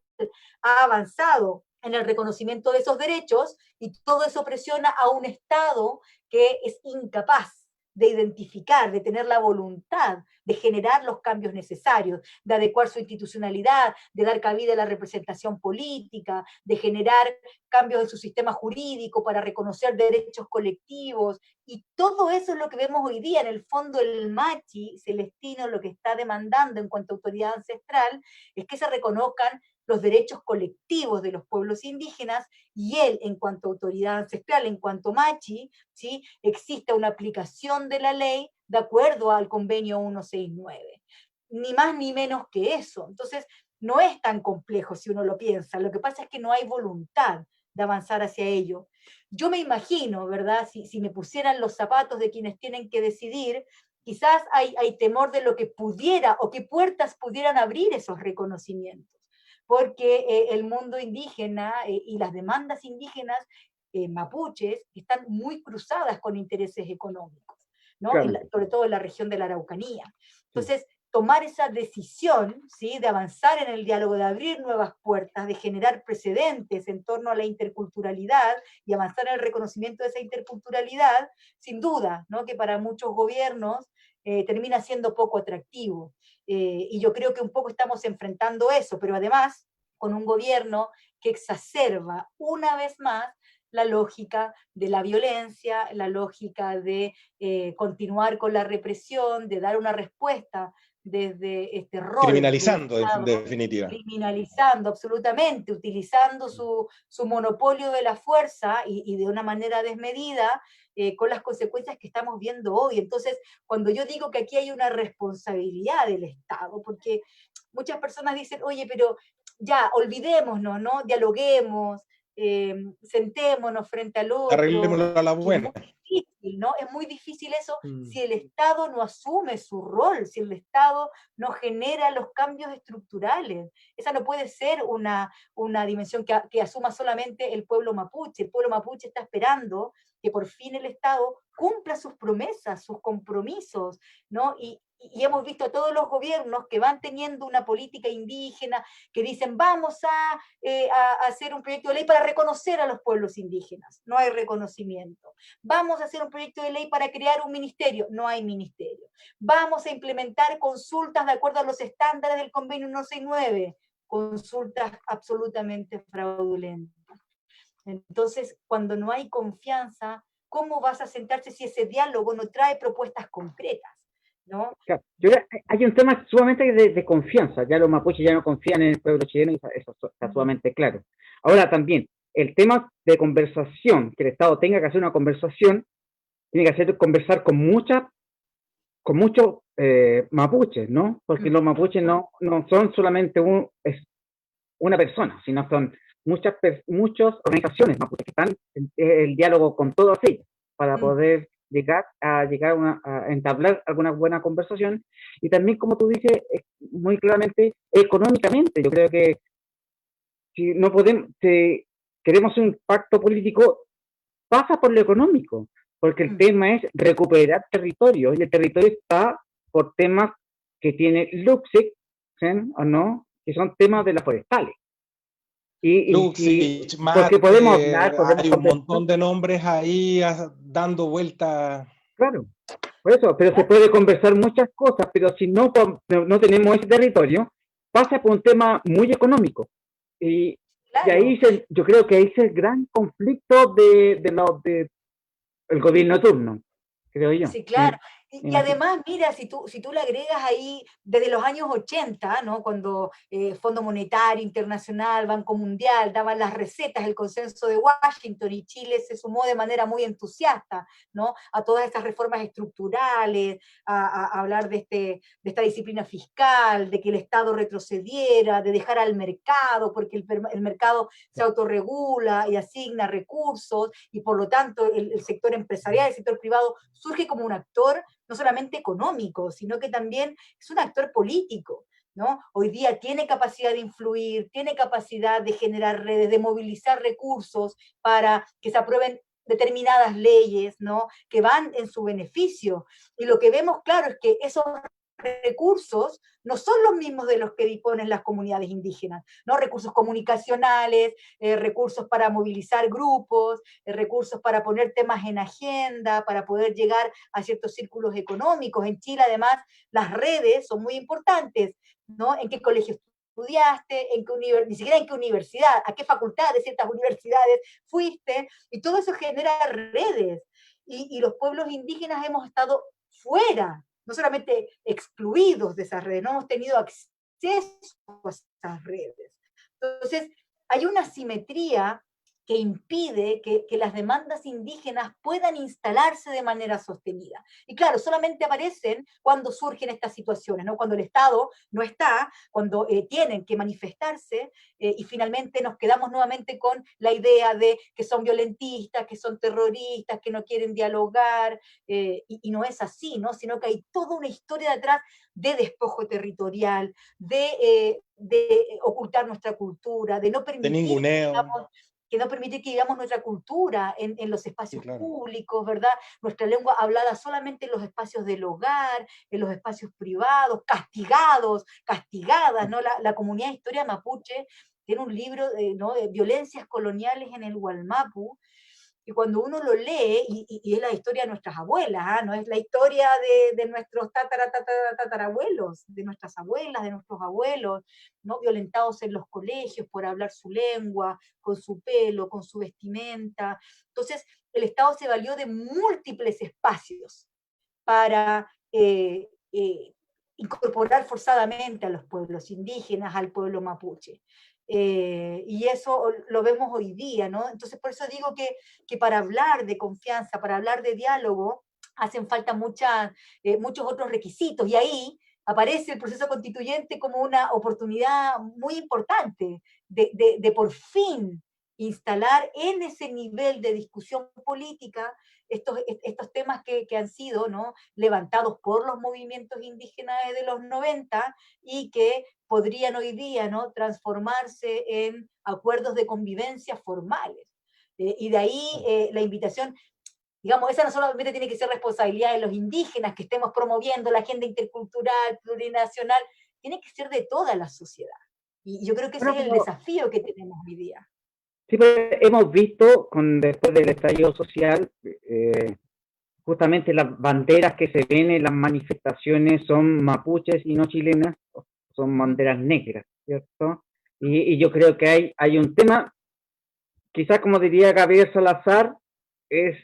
Speaker 2: ha avanzado en el reconocimiento de esos derechos, y todo eso presiona a un Estado que es incapaz de identificar, de tener la voluntad de generar los cambios necesarios, de adecuar su institucionalidad, de dar cabida a la representación política, de generar cambios en su sistema jurídico para reconocer derechos colectivos, y todo eso es lo que vemos hoy día. En el fondo, el Machi Celestino lo que está demandando en cuanto a autoridad ancestral es que se reconozcan los derechos colectivos de los pueblos indígenas, y él, en cuanto a autoridad ancestral, en cuanto Machi, ¿sí?, existe una aplicación de la ley de acuerdo al convenio 169. Ni más ni menos que eso. Entonces, no es tan complejo si uno lo piensa. Lo que pasa es que no hay voluntad de avanzar hacia ello. Yo me imagino, ¿verdad?, si me pusieran los zapatos de quienes tienen que decidir, quizás hay temor de lo que pudiera o qué puertas pudieran abrir esos reconocimientos, porque el mundo indígena y las demandas indígenas mapuches están muy cruzadas con intereses económicos, ¿no?
Speaker 3: Claro.
Speaker 2: Sobre todo en la región de la Araucanía. Entonces, tomar esa decisión, ¿sí?, de avanzar en el diálogo, de abrir nuevas puertas, de generar precedentes en torno a la interculturalidad y avanzar en el reconocimiento de esa interculturalidad, sin duda, ¿no?, que para muchos gobiernos termina siendo poco atractivo. Y yo creo que un poco estamos enfrentando eso, pero además con un gobierno que exacerba una vez más la lógica de la violencia, la lógica de continuar con la represión, de dar una respuesta desde este rol del
Speaker 1: Criminalizando, en
Speaker 2: Estado,
Speaker 1: definitiva.
Speaker 2: criminalizando absolutamente, utilizando su monopolio de la fuerza y de una manera desmedida, con las consecuencias que estamos viendo hoy. Entonces, cuando yo digo que aquí hay una responsabilidad del Estado, porque muchas personas dicen, oye, pero ya, olvidémonos, ¿no? Dialoguemos, sentémonos frente al otro,
Speaker 1: Arreglémoslo a la
Speaker 2: que es
Speaker 1: buena.
Speaker 2: muy difícil, ¿no? Es muy difícil eso si el Estado no asume su rol, si el Estado no genera los cambios estructurales. Esa no puede ser una dimensión que asuma solamente el pueblo mapuche. El pueblo mapuche está esperando que por fin el Estado cumpla sus promesas, sus compromisos, ¿no? Y hemos visto a todos los gobiernos que van teniendo una política indígena, que dicen vamos a hacer un proyecto de ley para reconocer a los pueblos indígenas. No hay reconocimiento. Vamos a hacer un proyecto de ley para crear un ministerio. No hay ministerio. Vamos a implementar consultas de acuerdo a los estándares del convenio 169. Consultas absolutamente fraudulentas. Entonces, cuando no hay confianza, ¿cómo vas a sentarse si ese diálogo no trae propuestas concretas? ¿No?
Speaker 3: Claro. Hay un tema sumamente de confianza, ya los mapuches ya no confían en el pueblo chileno, y eso está sumamente claro. Ahora también, el tema de conversación, que el Estado tenga que hacer una conversación, tiene que hacer conversar con muchos mapuches, ¿no? Porque los mapuches no son solamente una persona, sino son muchas organizaciones mapuches que están en el diálogo con todas ellas para poder llegar a entablar alguna buena conversación. Y también, como tú dices muy claramente, económicamente, yo creo que si no podemos, si queremos un pacto político, pasa por lo económico, porque el tema es recuperar territorio, y el territorio está por temas que tiene Luxic, ¿sí? ¿O no? Que son temas de las forestales.
Speaker 1: Luxich,
Speaker 3: porque podemos hablar,
Speaker 1: hay un montón de nombres ahí dando vueltas.
Speaker 3: Claro, por eso, pero se puede conversar muchas cosas, pero si no tenemos ese territorio, pasa por un tema muy económico. Y ahí yo creo que ahí es el gran conflicto del gobierno turno, creo yo.
Speaker 2: Sí, claro. Y además, mira, si tú le agregas ahí desde los años 80, ¿no? Cuando Fondo Monetario Internacional, Banco Mundial daban las recetas, el consenso de Washington, y Chile se sumó de manera muy entusiasta, ¿no? A todas estas reformas estructurales, a hablar de esta disciplina fiscal, de que el Estado retrocediera, de dejar al mercado, porque el mercado se autorregula y asigna recursos, y por lo tanto el sector empresarial, el sector privado surge como un actor no solamente económico, sino que también es un actor político, ¿no? Hoy día tiene capacidad de influir, tiene capacidad de generar redes, de movilizar recursos para que se aprueben determinadas leyes, ¿no? Que van en su beneficio. Y lo que vemos, claro, es que esos recursos no son los mismos de los que disponen las comunidades indígenas, ¿no? Recursos comunicacionales, recursos para movilizar grupos, recursos para poner temas en agenda, para poder llegar a ciertos círculos económicos. En Chile, además, las redes son muy importantes, ¿no? ¿En qué colegio estudiaste? Ni siquiera en qué universidad, a qué facultad de ciertas universidades fuiste, y todo eso genera redes. Y los pueblos indígenas hemos estado fuera, no solamente excluidos de esas redes, no hemos tenido acceso a esas redes. Entonces, hay una simetría que impide que las demandas indígenas puedan instalarse de manera sostenida. Y claro, solamente aparecen cuando surgen estas situaciones, ¿no? Cuando el Estado no está, cuando tienen que manifestarse, y finalmente nos quedamos nuevamente con la idea de que son violentistas, que son terroristas, que no quieren dialogar, y no es así, ¿no? Sino que hay toda una historia detrás de despojo territorial, de ocultar nuestra cultura, de no permitir
Speaker 1: de ninguneo.
Speaker 2: Que no permite que vivamos nuestra cultura en los espacios públicos, ¿verdad? Nuestra lengua hablada solamente en los espacios del hogar, en los espacios privados, castigadas, ¿no? La comunidad de historia mapuche tiene un libro, ¿no? De violencias coloniales en el Gualmapu, y cuando uno lo lee, y es la historia de nuestras abuelas, no es la historia de nuestros tatarabuelos, de nuestras abuelas, de nuestros abuelos, ¿no? Violentados en los colegios por hablar su lengua, con su pelo, con su vestimenta. Entonces, el Estado se valió de múltiples espacios para incorporar forzadamente a los pueblos indígenas, al pueblo mapuche. Y eso lo vemos hoy día, ¿no? Entonces, por eso digo que para hablar de confianza, para hablar de diálogo, hacen falta muchos otros requisitos, y ahí aparece el proceso constituyente como una oportunidad muy importante de por fin instalar en ese nivel de discusión política estos temas que han sido, ¿no?, levantados por los movimientos indígenas de los 90 y que podrían hoy día, ¿no?, transformarse en acuerdos de convivencia formales. Y de ahí la invitación, digamos, esa no solamente tiene que ser responsabilidad de los indígenas, que estemos promoviendo la agenda intercultural, plurinacional, tiene que ser de toda la sociedad. Y yo creo que ese
Speaker 3: Bueno,
Speaker 2: es el desafío que tenemos hoy día.
Speaker 3: sí, pues, hemos visto después del estallido social, justamente las banderas que se ven en las manifestaciones son mapuches y no chilenas, son banderas negras, ¿cierto? Y yo creo que hay un tema, quizás como diría Gabriel Salazar, es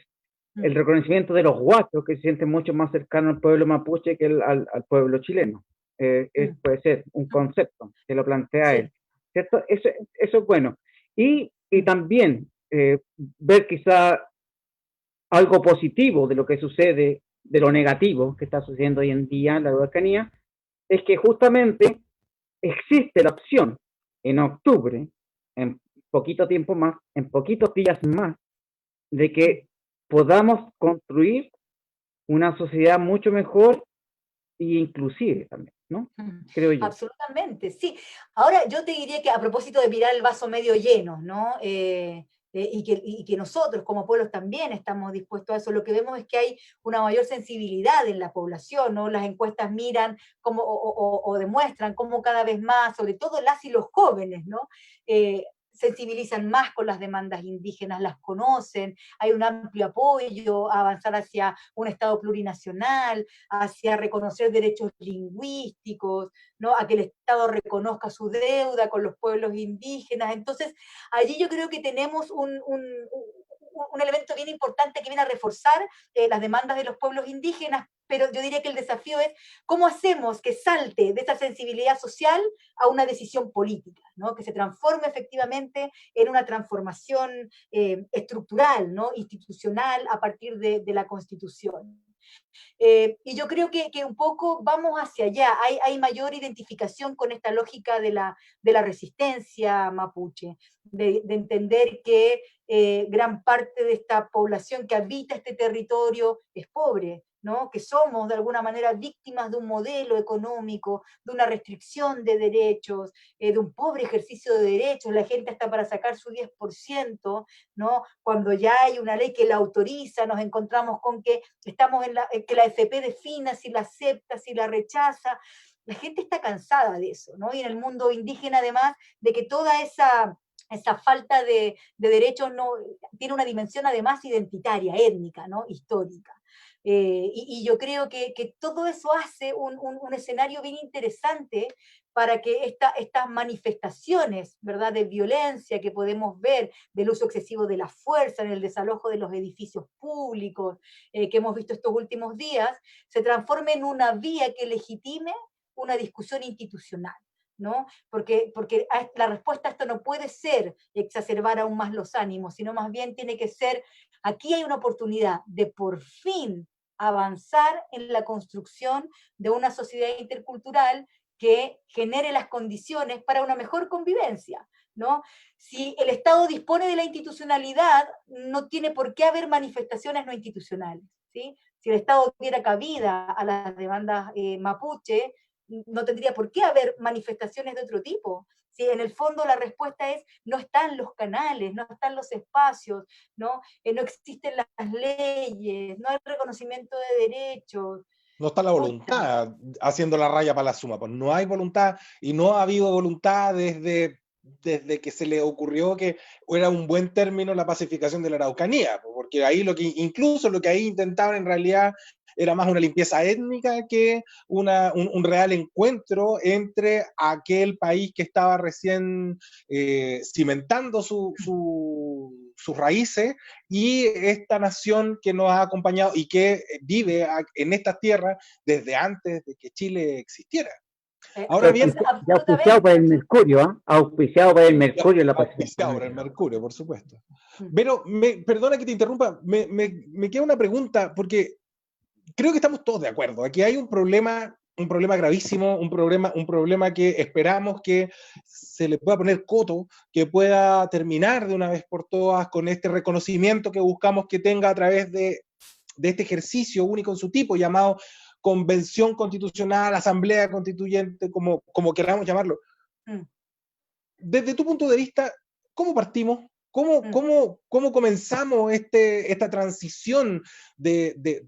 Speaker 3: el reconocimiento de los guachos, que se sienten mucho más cercanos al pueblo mapuche que al pueblo chileno. Puede ser un concepto que lo plantea él, ¿cierto? Eso es bueno. Y también ver quizá algo positivo de lo que sucede, de lo negativo que está sucediendo hoy en día en la Araucanía, es que justamente existe la opción en octubre, en poquito tiempo más, en poquitos días más, de que podamos construir una sociedad mucho mejor e inclusive también, ¿no? Creo yo.
Speaker 2: Absolutamente, sí. Ahora, yo te diría que a propósito de mirar el vaso medio lleno, ¿no? Y que nosotros como pueblos también estamos dispuestos a eso, lo que vemos es que hay una mayor sensibilidad en la población, ¿no? Las encuestas miran o demuestran cómo cada vez más, sobre todo las y los jóvenes, ¿no? Sensibilizan más con las demandas indígenas, las conocen, hay un amplio apoyo a avanzar hacia un Estado plurinacional, hacia reconocer derechos lingüísticos, ¿no?, a que el Estado reconozca su deuda con los pueblos indígenas. Entonces, allí yo creo que tenemos un elemento bien importante que viene a reforzar las demandas de los pueblos indígenas, pero yo diría que el desafío es cómo hacemos que salte de esa sensibilidad social a una decisión política, ¿no?, que se transforme efectivamente en una transformación estructural, ¿no?, institucional a partir de la Constitución. Y yo creo que un poco vamos hacia allá, hay mayor identificación con esta lógica de la resistencia mapuche, de entender que gran parte de esta población que habita este territorio es pobre, ¿no?, que somos de alguna manera víctimas de un modelo económico, de una restricción de derechos, de un pobre ejercicio de derechos, la gente está para sacar su 10%, ¿no? Cuando ya hay una ley que la autoriza, nos encontramos con que estamos que la FP defina si la acepta, si la rechaza. La gente está cansada de eso, ¿no? Y en el mundo indígena, además, de que toda esa falta de derechos no, tiene una dimensión además identitaria, étnica, ¿no?, histórica. Y yo creo que todo eso hace un escenario bien interesante para que estas manifestaciones, ¿verdad?, de violencia que podemos ver, del uso excesivo de la fuerza, en el desalojo de los edificios públicos, que hemos visto estos últimos días, se transforme en una vía que legitime una discusión institucional, ¿no? Porque la respuesta a esto no puede ser exacerbar aún más los ánimos, sino más bien tiene que ser, aquí hay una oportunidad de por fin avanzar en la construcción de una sociedad intercultural que genere las condiciones para una mejor convivencia, ¿no? Si el Estado dispone de la institucionalidad, no tiene por qué haber manifestaciones no institucionales, ¿sí? Si el Estado diera cabida a las demandas mapuche, no tendría por qué haber manifestaciones de otro tipo. Si en el fondo la respuesta es, no están los canales, no están los espacios, ¿no? No existen las leyes, no hay reconocimiento de derechos.
Speaker 1: No está la voluntad haciendo la raya para la suma, pues no hay voluntad y no ha habido voluntad desde que se le ocurrió que era un buen término la pacificación de la Araucanía, porque ahí incluso lo que ahí intentaban en realidad era más una limpieza étnica que un real encuentro entre aquel país que estaba recién cimentando sus raíces y esta nación que nos ha acompañado y que vive en estas tierras desde antes de que Chile existiera. Ahora bien,
Speaker 3: ya auspiciado por el Mercurio, ¿eh? Auspiciado por el Mercurio en la
Speaker 1: auspiciado por el Mercurio, por supuesto. Pero, perdona que te interrumpa, me queda una pregunta, porque creo que estamos todos de acuerdo. Aquí hay un problema gravísimo, un problema que esperamos que se le pueda poner coto, que pueda terminar de una vez por todas con este reconocimiento que buscamos que tenga a través de este ejercicio único en su tipo, llamado Convención Constitucional, Asamblea Constituyente, como queramos llamarlo. Desde tu punto de vista, ¿cómo partimos? ¿Cómo comenzamos esta transición de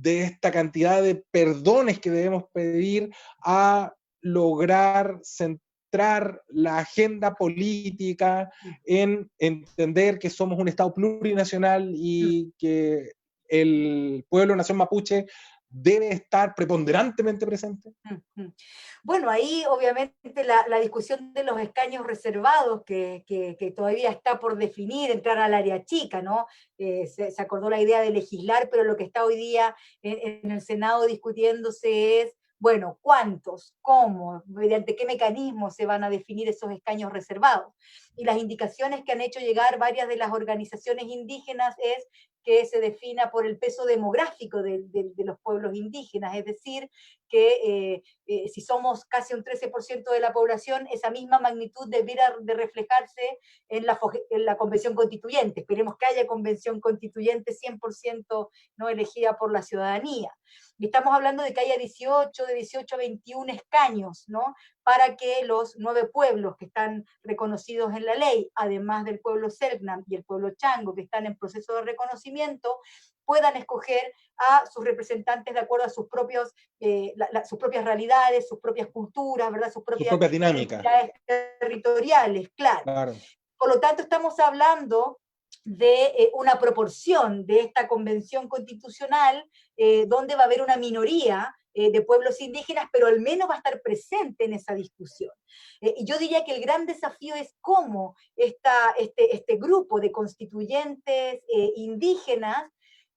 Speaker 1: esta cantidad de perdones que debemos pedir a lograr centrar la agenda política en entender que somos un Estado plurinacional y que el pueblo nación mapuche debe estar preponderantemente presente?
Speaker 2: Bueno, ahí obviamente la discusión de los escaños reservados, que todavía está por definir, entrar al área chica, ¿no? Se acordó la idea de legislar, pero lo que está hoy día en el Senado discutiéndose es, bueno, ¿cuántos? ¿Cómo? ¿Mediante qué mecanismos se van a definir esos escaños reservados? Y las indicaciones que han hecho llegar varias de las organizaciones indígenas es que se defina por el peso demográfico de los pueblos indígenas, es decir, que si somos casi un 13% de la población, esa misma magnitud debiera de reflejarse en la convención constituyente. Esperemos que haya convención constituyente 100% no elegida por la ciudadanía. Y estamos hablando de que haya de 18 a 21 escaños, ¿no? Para que los 9 pueblos que están reconocidos en la ley, además del pueblo Selknam y el pueblo Chango, que están en proceso de reconocimiento, puedan escoger a sus representantes de acuerdo a sus propias realidades, sus propias culturas, ¿verdad? Sus propias
Speaker 1: dinámicas
Speaker 2: territoriales, claro. Por lo tanto, estamos hablando de una proporción de esta convención constitucional donde va a haber una minoría de pueblos indígenas, pero al menos va a estar presente en esa discusión. Y yo diría que el gran desafío es cómo este grupo de constituyentes indígenas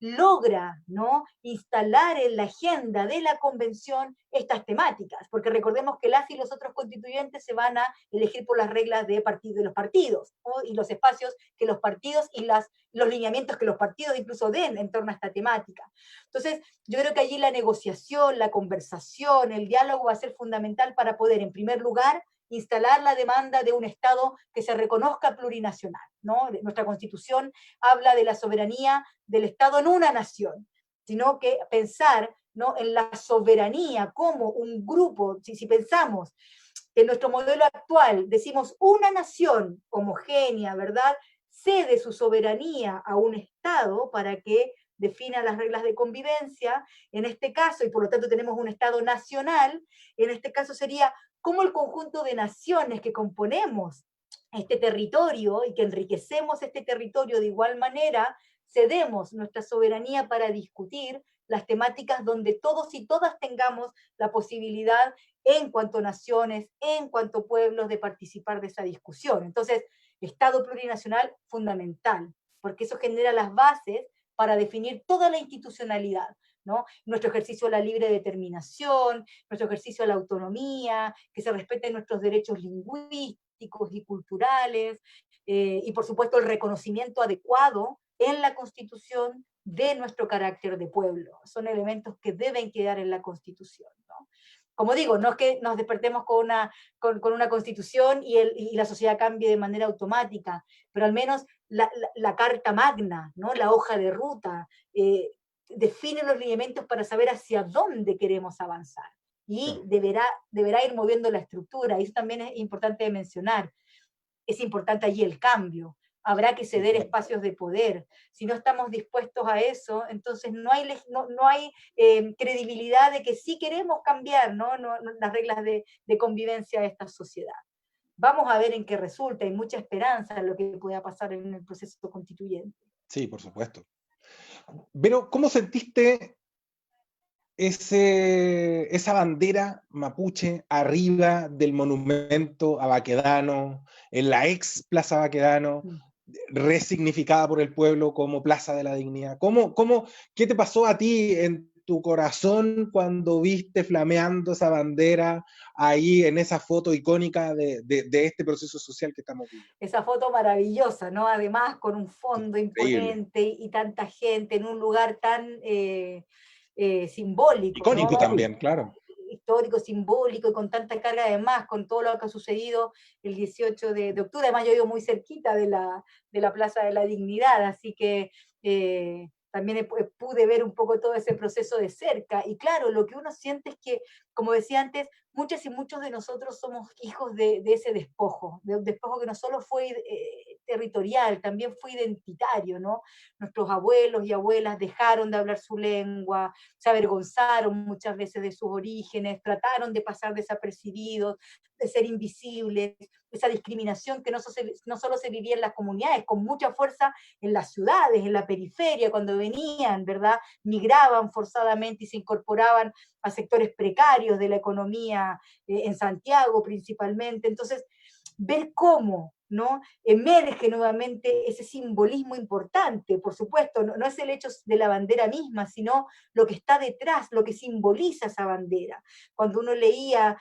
Speaker 2: logra, ¿no?, instalar en la agenda de la convención estas temáticas, porque recordemos que las y los otros constituyentes se van a elegir por las reglas de los partidos, ¿no?, y los espacios que los partidos y los lineamientos que los partidos incluso den en torno a esta temática. Entonces, yo creo que allí la negociación, la conversación, el diálogo va a ser fundamental para poder, en primer lugar, instalar la demanda de un Estado que se reconozca plurinacional, ¿no? Nuestra Constitución habla de la soberanía del Estado en una nación, sino que pensar, ¿no?, en la soberanía como un grupo, si pensamos que en nuestro modelo actual decimos una nación homogénea, ¿verdad?, cede su soberanía a un Estado para que defina las reglas de convivencia, en este caso, y por lo tanto tenemos un Estado nacional, en este caso sería cómo el conjunto de naciones que componemos este territorio y que enriquecemos este territorio de igual manera, cedemos nuestra soberanía para discutir las temáticas donde todos y todas tengamos la posibilidad, en cuanto a naciones, en cuanto a pueblos, de participar de esa discusión. Entonces, Estado plurinacional fundamental, porque eso genera las bases para definir toda la institucionalidad, ¿no? Nuestro ejercicio a la libre determinación, nuestro ejercicio a la autonomía, que se respeten nuestros derechos lingüísticos y culturales, y por supuesto el reconocimiento adecuado en la Constitución de nuestro carácter de pueblo. Son elementos que deben quedar en la Constitución, ¿no? Como digo, no es que nos despertemos con una Constitución y la sociedad cambie de manera automática, pero al menos la Carta Magna, ¿no?, la hoja de ruta, define los lineamientos para saber hacia dónde queremos avanzar. Y deberá ir moviendo la estructura, y eso también es importante de mencionar. Es importante allí el cambio. Habrá que ceder espacios de poder. Si no estamos dispuestos a eso, entonces no hay credibilidad de que sí queremos cambiar, ¿no? Las reglas de convivencia de esta sociedad. Vamos a ver en qué resulta. Hay mucha esperanza en lo que pueda pasar en el proceso constituyente.
Speaker 1: Sí, por supuesto. Pero, ¿cómo sentiste esa bandera mapuche arriba del monumento a Baquedano, en la ex Plaza Baquedano, resignificada por el pueblo como Plaza de la Dignidad? ¿Qué te pasó a ti en tu corazón cuando viste flameando esa bandera ahí en esa foto icónica de este proceso social que estamos viviendo?
Speaker 2: Esa foto maravillosa, ¿no? Además, con un fondo
Speaker 1: Increíble.
Speaker 2: imponente y tanta gente en un lugar tan simbólico,
Speaker 1: Icónico
Speaker 2: ¿no?
Speaker 1: también, claro.
Speaker 2: Histórico, simbólico y con tanta carga además, con todo lo que ha sucedido el 18 de octubre. Además, yo vivo muy cerquita de la Plaza de la Dignidad, así que también pude ver un poco todo ese proceso de cerca. Y claro, lo que uno siente es que, como decía antes, muchas y muchos de nosotros somos hijos de ese despojo, de un despojo que no solo fue territorial, también fue identitario, ¿no? Nuestros abuelos y abuelas dejaron de hablar su lengua, se avergonzaron muchas veces de sus orígenes, trataron de pasar desapercibidos, de ser invisibles, esa discriminación que no solo se vivía en las comunidades, con mucha fuerza en las ciudades, en la periferia, cuando venían, ¿verdad? Migraban forzadamente y se incorporaban a sectores precarios de la economía, en Santiago principalmente. Entonces, ver cómo, ¿no? Emerge nuevamente ese simbolismo importante, por supuesto, no es el hecho de la bandera misma, sino lo que está detrás, lo que simboliza esa bandera. Cuando uno leía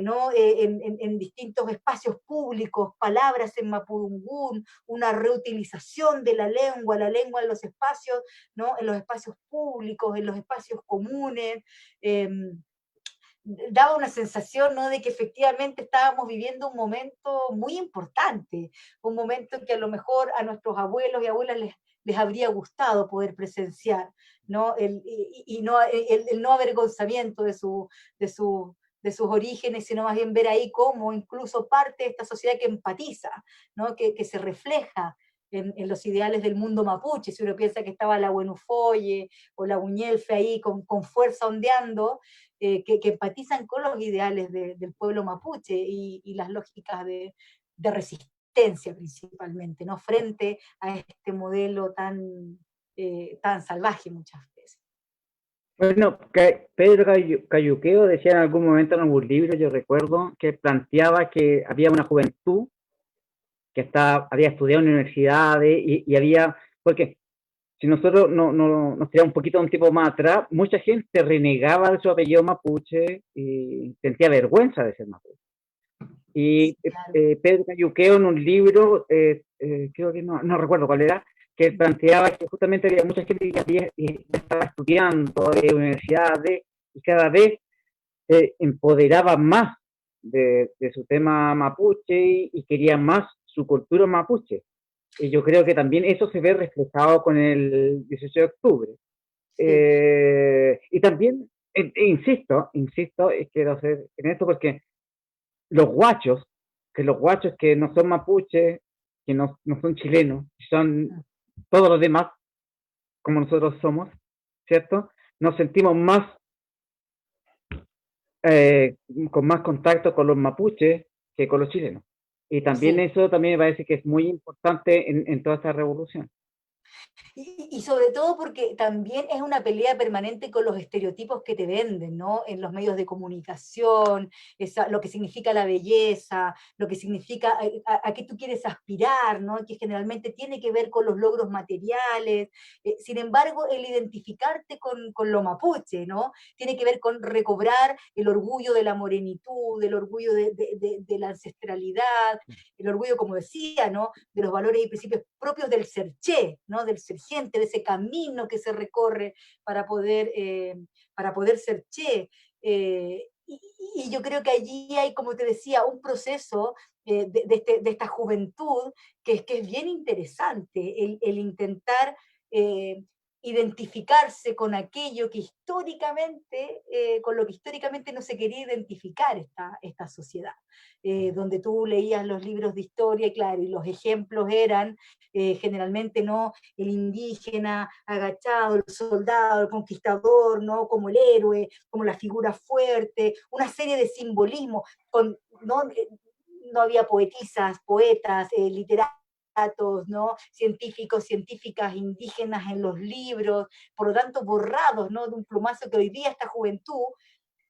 Speaker 2: ¿no? En distintos espacios públicos, palabras en mapudungún, una reutilización de la lengua en los espacios, ¿no? En los espacios públicos, en los espacios comunes, daba una sensación, ¿no? De que efectivamente estábamos viviendo un momento muy importante, un momento que a lo mejor a nuestros abuelos y abuelas les habría gustado poder presenciar, ¿no? Y no, el no avergonzamiento de sus orígenes, sino más bien ver ahí cómo incluso parte de esta sociedad que empatiza, ¿no? Que se refleja en los ideales del mundo mapuche. Si uno piensa que estaba la Buenufoye o la Uñelfe ahí con fuerza ondeando, que empatizan con los ideales del pueblo mapuche y las lógicas de resistencia principalmente, ¿no? Frente a este modelo tan salvaje muchas veces.
Speaker 3: Bueno, Pedro Cayuqueo decía en algún momento en algún libro, yo recuerdo, que planteaba que había una juventud que había estudiado en universidades y había, porque si nosotros nos tiramos un poquito un tiempo más atrás, mucha gente renegaba de su apellido mapuche y sentía vergüenza de ser mapuche. Y
Speaker 2: Claro.
Speaker 3: Pedro Cayuqueo en un libro, creo que no recuerdo cuál era, que planteaba que justamente había mucha gente que estaba estudiando en universidades y cada vez empoderaba más de su tema mapuche y quería más su cultura mapuche. Y yo creo que también eso se ve reflejado con el 18 de octubre. Sí. Y también, insisto, quiero hacer en esto porque los guachos que no son mapuches, que no son chilenos, son todos los demás, como nosotros somos, ¿cierto? Nos sentimos más, con más contacto con los mapuches que con los chilenos. Y también sí. Eso también me parece que es muy importante en toda esta revolución.
Speaker 2: Y sobre todo porque también es una pelea permanente con los estereotipos que te venden, ¿no? En los medios de comunicación, lo que significa la belleza, lo que significa a qué tú quieres aspirar, ¿no? Que generalmente tiene que ver con los logros materiales. Sin embargo, el identificarte con lo mapuche, ¿no? Tiene que ver con recobrar el orgullo de la morenitud, el orgullo de la ancestralidad, el orgullo, como decía, ¿no? De los valores y principios propios del serché, ¿no? Del ser gente, de ese camino que se recorre para poder ser che. Y yo creo que allí hay, como te decía, un proceso de esta juventud que es bien interesante, el intentar identificarse con aquello que históricamente, con lo que históricamente no se quería identificar esta sociedad. Donde tú leías los libros de historia, claro, y los ejemplos eran generalmente no el indígena agachado, el soldado, el conquistador, ¿no? Como el héroe, como la figura fuerte, una serie de simbolismos, no había poetisas, poetas, literatos, datos, ¿no? Científicos, científicas indígenas en los libros, por lo tanto borrados, ¿no? De un plumazo que hoy día esta juventud,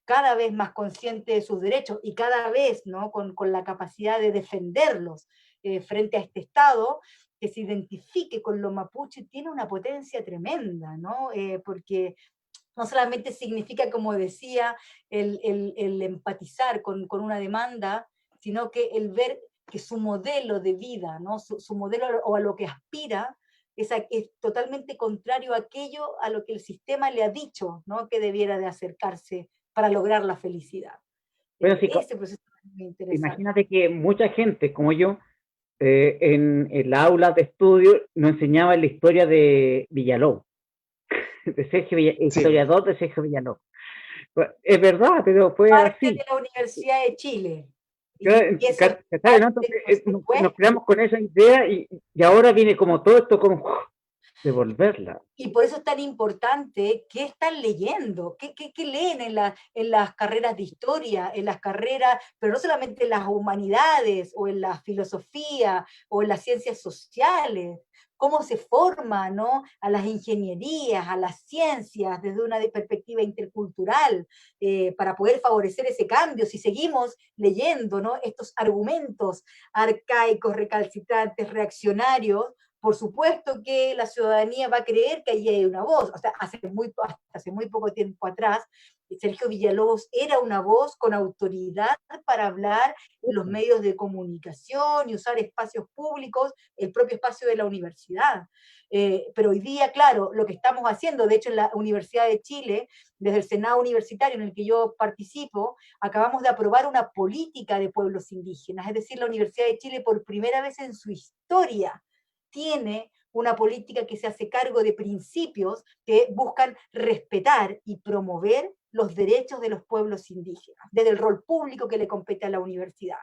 Speaker 2: cada vez más consciente de sus derechos y cada vez, ¿no? con la capacidad de defenderlos frente a este Estado, que se identifique con los mapuches, tiene una potencia tremenda, ¿no? Porque no solamente significa, como decía, el empatizar con una demanda, sino que el ver que su modelo de vida, ¿no? Su modelo o a lo que aspira, es totalmente contrario a aquello a lo que el sistema le ha dicho, ¿no? Que debiera de acercarse para lograr la felicidad.
Speaker 3: Bueno, sí,
Speaker 2: Ese proceso es muy interesante.
Speaker 3: imagínate que mucha gente como yo, en la aula de estudio, nos enseñaba la historia de Villalobos, de
Speaker 1: Sí.
Speaker 3: historiador de Sergio Villalobos. Es verdad, pero fue
Speaker 2: Parte
Speaker 3: así.
Speaker 2: de la Universidad de Chile. Y eso es
Speaker 3: ¿Cachai, no?
Speaker 2: parte,
Speaker 3: Entonces,
Speaker 2: por
Speaker 3: nos
Speaker 2: supuesto.
Speaker 3: creamos con esa idea y ahora viene como todo esto, como devolverla.
Speaker 2: Y por eso es tan importante qué están leyendo, qué leen en las carreras de historia, en las carreras, pero no solamente en las humanidades o en la filosofía o en las ciencias sociales, cómo se forma, ¿no? A las ingenierías, a las ciencias desde una perspectiva intercultural, para poder favorecer ese cambio. Si seguimos leyendo, ¿no? Estos argumentos arcaicos, recalcitrantes, reaccionarios, por supuesto que la ciudadanía va a creer que allí hay una voz. O sea, hasta hace muy poco tiempo atrás, Sergio Villalobos era una voz con autoridad para hablar en los medios de comunicación y usar espacios públicos, el propio espacio de la universidad. Pero hoy día, claro, lo que estamos haciendo, de hecho en la Universidad de Chile, desde el Senado Universitario en el que yo participo, acabamos de aprobar una política de pueblos indígenas, es decir, la Universidad de Chile por primera vez en su historia tiene una política que se hace cargo de principios que buscan respetar y promover los derechos de los pueblos indígenas, desde el rol público que le compete a la universidad.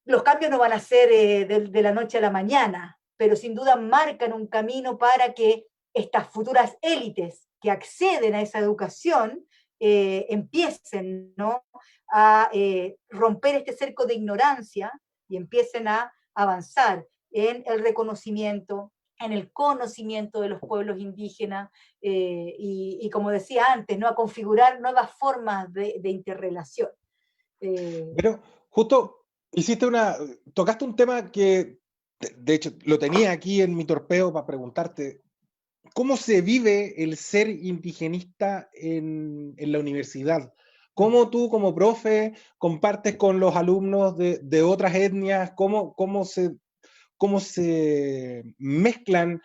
Speaker 2: Los cambios no van a ser de la noche a la mañana, pero sin duda marcan un camino para que estas futuras élites que acceden a esa educación empiecen, ¿no? a romper este cerco de ignorancia y empiecen a avanzar en el reconocimiento, en el conocimiento de los pueblos indígenas y como decía antes, ¿no? A configurar nuevas formas de interrelación.
Speaker 1: Pero justo tocaste un tema que, de hecho, lo tenía aquí en mi torpeo para preguntarte, ¿cómo se vive el ser indigenista en la universidad? ¿Cómo tú como profe compartes con los alumnos de otras etnias? ¿Cómo se mezclan?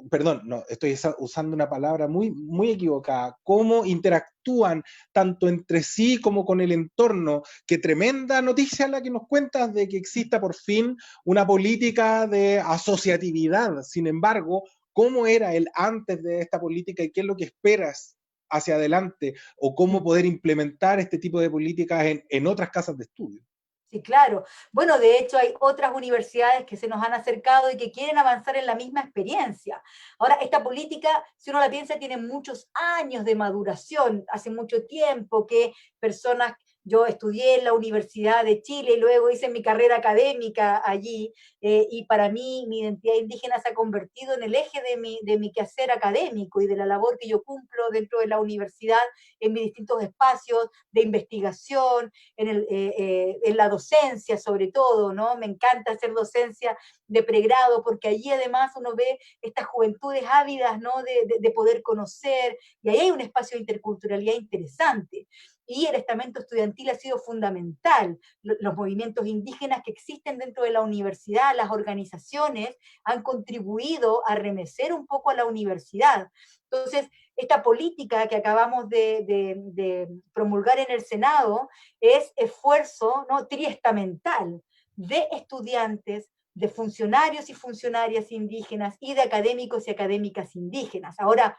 Speaker 1: Perdón, no, estoy usando una palabra muy, muy equivocada. ¿Cómo interactúan tanto entre sí como con el entorno? Qué tremenda noticia la que nos cuentas de que exista por fin una política de asociatividad. Sin embargo, ¿cómo era el antes de esta política y qué es lo que esperas hacia adelante? ¿O cómo poder implementar este tipo de políticas en otras casas de estudio?
Speaker 2: Sí, claro. Bueno, de hecho hay otras universidades que se nos han acercado y que quieren avanzar en la misma experiencia. Ahora, esta política, si uno la piensa, tiene muchos años de maduración. Hace mucho tiempo que personas, yo estudié en la Universidad de Chile y luego hice mi carrera académica allí, y para mí mi identidad indígena se ha convertido en el eje de mi quehacer académico y de la labor que yo cumplo dentro de la universidad en mis distintos espacios de investigación, en la docencia sobre todo, ¿no? Me encanta hacer docencia de pregrado porque allí además uno ve estas juventudes ávidas, ¿no? De poder conocer, y ahí hay un espacio de interculturalidad interesante. Y el estamento estudiantil ha sido fundamental. Los movimientos indígenas que existen dentro de la universidad, las organizaciones, han contribuido a remecer un poco a la universidad. Entonces, esta política que acabamos de promulgar en el Senado es esfuerzo, ¿no? triestamental de estudiantes, de funcionarios y funcionarias indígenas y de académicos y académicas indígenas. Ahora,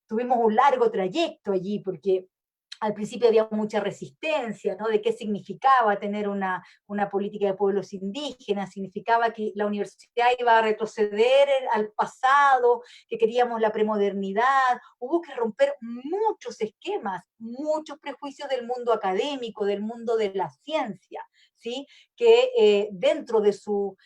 Speaker 2: tuvimos un largo trayecto allí porque al principio había mucha resistencia, ¿no? De qué significaba tener una política de pueblos indígenas, significaba que la universidad iba a retroceder al pasado, que queríamos la premodernidad, hubo que romper muchos esquemas, muchos prejuicios del mundo académico, del mundo de la ciencia. ¿sí? Que dentro de su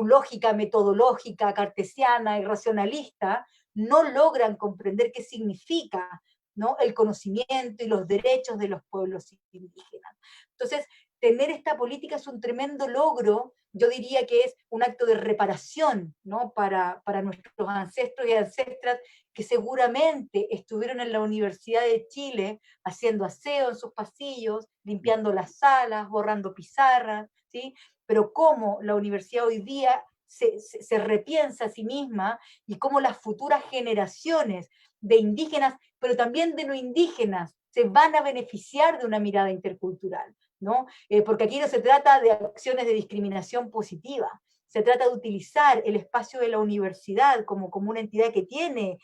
Speaker 2: lógica metodológica, cartesiana y racionalista, no logran comprender qué significa, ¿no?, el conocimiento y los derechos de los pueblos indígenas. Entonces, tener esta política es un tremendo logro, yo diría que es un acto de reparación, ¿no?, para nuestros ancestros y ancestras que seguramente estuvieron en la Universidad de Chile haciendo aseo en sus pasillos, limpiando las salas, borrando pizarras, ¿sí? Pero cómo la universidad hoy día se repiensa a sí misma y cómo las futuras generaciones de indígenas, pero también de no indígenas, se van a beneficiar de una mirada intercultural, ¿no? Porque aquí no se trata de acciones de discriminación positiva, se trata de utilizar el espacio de la universidad como una entidad que tiene,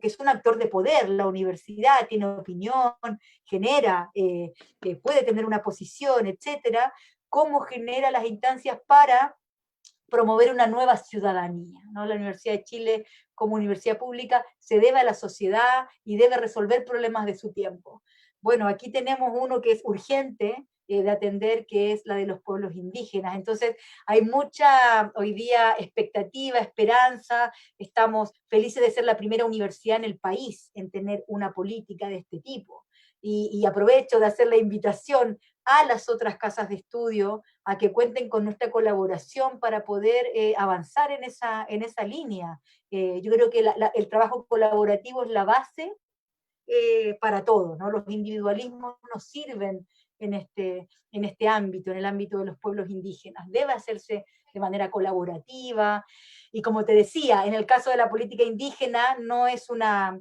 Speaker 2: que es un actor de poder. La universidad tiene opinión, genera, puede tener una posición, etcétera, cómo genera las instancias para promover una nueva ciudadanía, ¿no? La Universidad de Chile, como universidad pública, se debe a la sociedad y debe resolver problemas de su tiempo. Bueno, aquí tenemos uno que es urgente de atender, que es la de los pueblos indígenas. Entonces, hay mucha, hoy día, expectativa, esperanza. Estamos felices de ser la primera universidad en el país en tener una política de este tipo. Y aprovecho de hacer la invitación a las otras casas de estudio a que cuenten con nuestra colaboración para poder avanzar en esa línea. Yo creo que el trabajo colaborativo es la base para todo, ¿no? Los individualismos no sirven en este ámbito, en el ámbito de los pueblos indígenas. Debe hacerse de manera colaborativa, y como te decía, en el caso de la política indígena no es una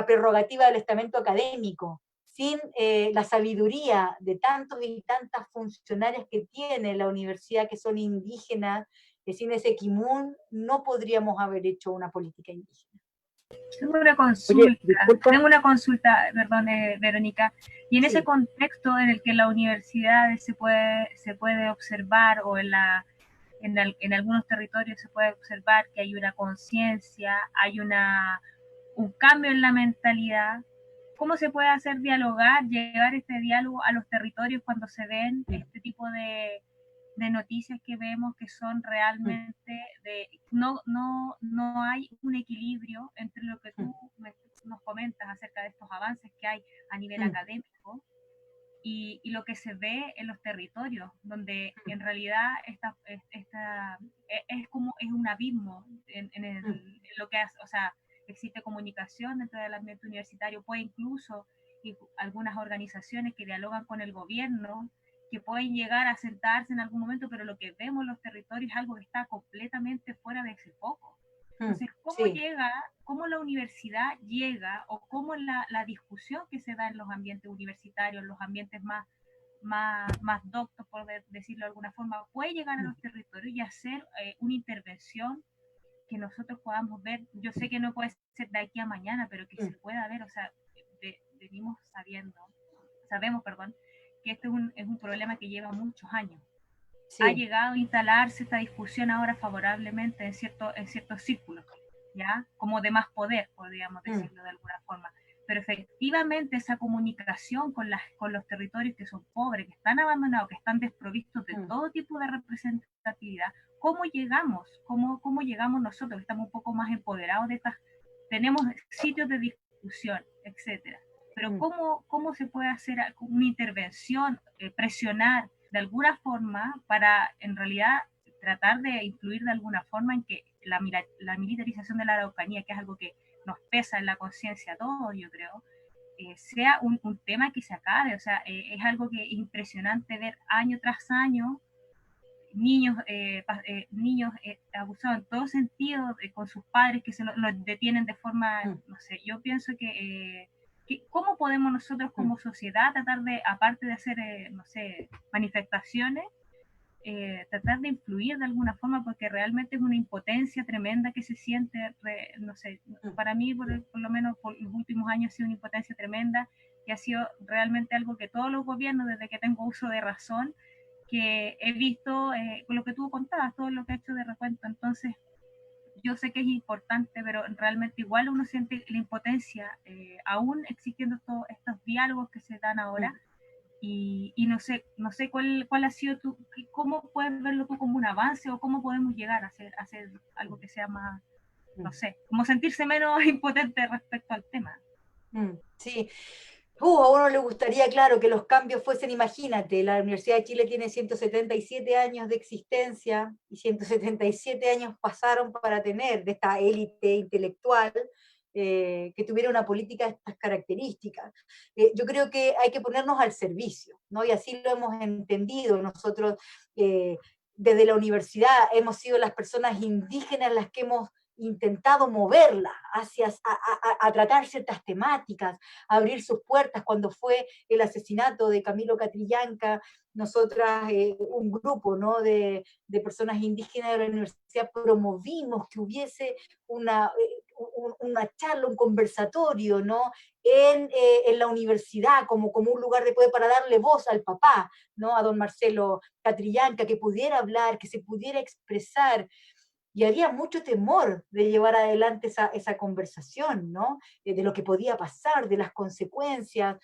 Speaker 2: prerrogativa del estamento académico. Sin la sabiduría de tantos y tantas funcionarias que tiene la universidad que son indígenas, sin ese kimun, no podríamos haber hecho una política indígena.
Speaker 4: Tengo una consulta, perdón, Verónica, y en ese contexto en el que la universidad se puede observar, o en algunos territorios se puede observar que hay una conciencia, hay un cambio en la mentalidad, ¿cómo se puede hacer dialogar, llevar este diálogo a los territorios cuando se ven este tipo de noticias que vemos que son realmente no hay un equilibrio entre lo que tú nos comentas acerca de estos avances que hay a nivel académico y lo que se ve en los territorios, donde en realidad es un abismo en lo que hace, o sea, existe comunicación dentro del ambiente universitario, puede incluso algunas organizaciones que dialogan con el gobierno, que pueden llegar a sentarse en algún momento, pero lo que vemos en los territorios es algo que está completamente fuera de ese foco. Entonces, ¿cómo la universidad llega, o cómo la discusión que se da en los ambientes universitarios, los ambientes más doctos, por decirlo de alguna forma, puede llegar a los territorios y hacer una intervención que nosotros podamos ver? Yo sé que no puede ser de aquí a mañana, pero que se pueda ver, o sea, sabemos, que este es un problema que lleva muchos años. Ha llegado a instalarse esta discusión ahora favorablemente en ciertos círculos, ¿ya? Como de más poder, podríamos decirlo de alguna forma. Pero efectivamente esa comunicación con los territorios que son pobres, que están abandonados, que están desprovistos de todo tipo de representatividad, ¿cómo llegamos? ¿Cómo llegamos nosotros, que estamos un poco más empoderados de estas, tenemos sitios de discusión, etcétera? Pero ¿cómo se puede hacer una intervención, presionar de alguna forma para en realidad tratar de influir de alguna forma en que la militarización de la Araucanía, que es algo que nos pesa en la conciencia a todos, yo creo, sea un tema que se acabe? O sea, es algo que es impresionante ver año tras año niños abusados en todo sentido, con sus padres que los detienen de forma, no sé, yo pienso que ¿cómo podemos nosotros como sociedad tratar de, aparte de hacer, no sé, manifestaciones, tratar de influir de alguna forma? Porque realmente es una impotencia tremenda que se siente, no sé, para mí por lo menos por los últimos años ha sido una impotencia tremenda, que ha sido realmente algo que todos los gobiernos, desde que tengo uso de razón, que he visto, con lo que tú contabas, todo lo que ha hecho de recuento. Entonces, yo sé que es importante, pero realmente igual uno siente la impotencia, aún existiendo estos diálogos que se dan ahora, y no sé cuál ha sido cómo puedes verlo tú como un avance o cómo podemos llegar a hacer algo que sea más, no sé, como sentirse menos impotente respecto al tema.
Speaker 2: Sí. A uno le gustaría, claro, que los cambios fuesen, imagínate, la Universidad de Chile tiene 177 años de existencia y 177 años pasaron para tener de esta élite intelectual que tuviera una política de estas características. Yo creo que hay que ponernos al servicio, ¿no? Y así lo hemos entendido nosotros. Desde la universidad hemos sido las personas indígenas las que hemos intentado moverla a tratar ciertas temáticas, a abrir sus puertas. Cuando fue el asesinato de Camilo Catrillanca, nosotras, un grupo, ¿no?, de personas indígenas de la universidad, promovimos que hubiese una charla, un conversatorio, ¿no?, en la universidad, como un lugar de poder para darle voz al papá, ¿no?, a don Marcelo Catrillanca, que pudiera hablar, que se pudiera expresar. Y había mucho temor de llevar adelante esa conversación, ¿no? De lo que podía pasar, de las consecuencias,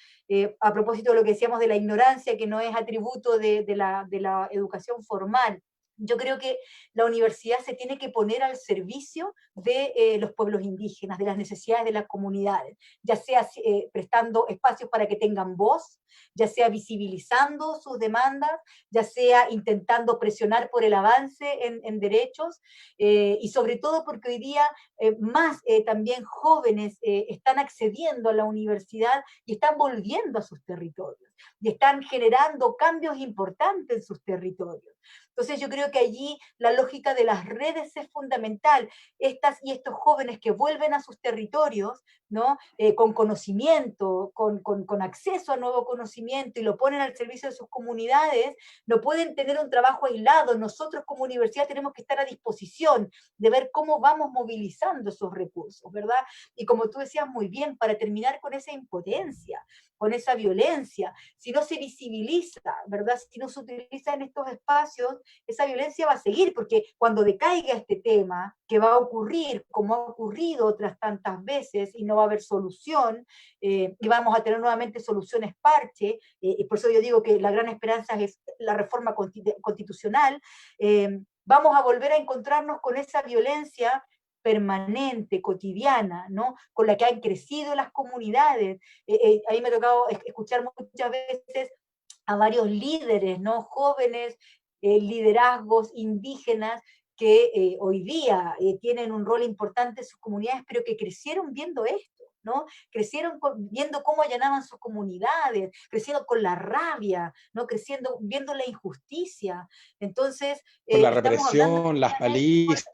Speaker 2: a propósito de lo que decíamos de la ignorancia, que no es atributo de la educación formal. Yo creo que la universidad se tiene que poner al servicio de los pueblos indígenas, de las necesidades de las comunidades, ya sea prestando espacios para que tengan voz, ya sea visibilizando sus demandas, ya sea intentando presionar por el avance en derechos, y sobre todo porque hoy día más también jóvenes están accediendo a la universidad y están volviendo a sus territorios, y están generando cambios importantes en sus territorios. Entonces yo creo que allí la lógica de las redes es fundamental. Estas y estos jóvenes que vuelven a sus territorios, ¿no? Con conocimiento, con acceso a nuevo conocimiento, y lo ponen al servicio de sus comunidades, no pueden tener un trabajo aislado. Nosotros como universidad tenemos que estar a disposición de ver cómo vamos movilizando esos recursos, ¿verdad? Y como tú decías muy bien, para terminar con esa impotencia, con esa violencia, si no se visibiliza, ¿verdad? Si no se utiliza en estos espacios, esa violencia va a seguir, porque cuando decaiga este tema, que va a ocurrir como ha ocurrido otras tantas veces y no va a haber solución, y vamos a tener nuevamente soluciones parche, y por eso yo digo que la gran esperanza es la reforma constitucional, vamos a volver a encontrarnos con esa violencia permanente, cotidiana, ¿no?, con la que han crecido las comunidades. A mí me ha tocado escuchar muchas veces a varios líderes, ¿no?, jóvenes, liderazgos indígenas que hoy día tienen un rol importante en sus comunidades, pero que crecieron viendo esto, ¿no? Crecieron viendo cómo allanaban sus comunidades, crecieron con la rabia, ¿no? Creciendo viendo la injusticia. Entonces,
Speaker 1: Con la
Speaker 2: estamos hablando
Speaker 1: represión, las palizas.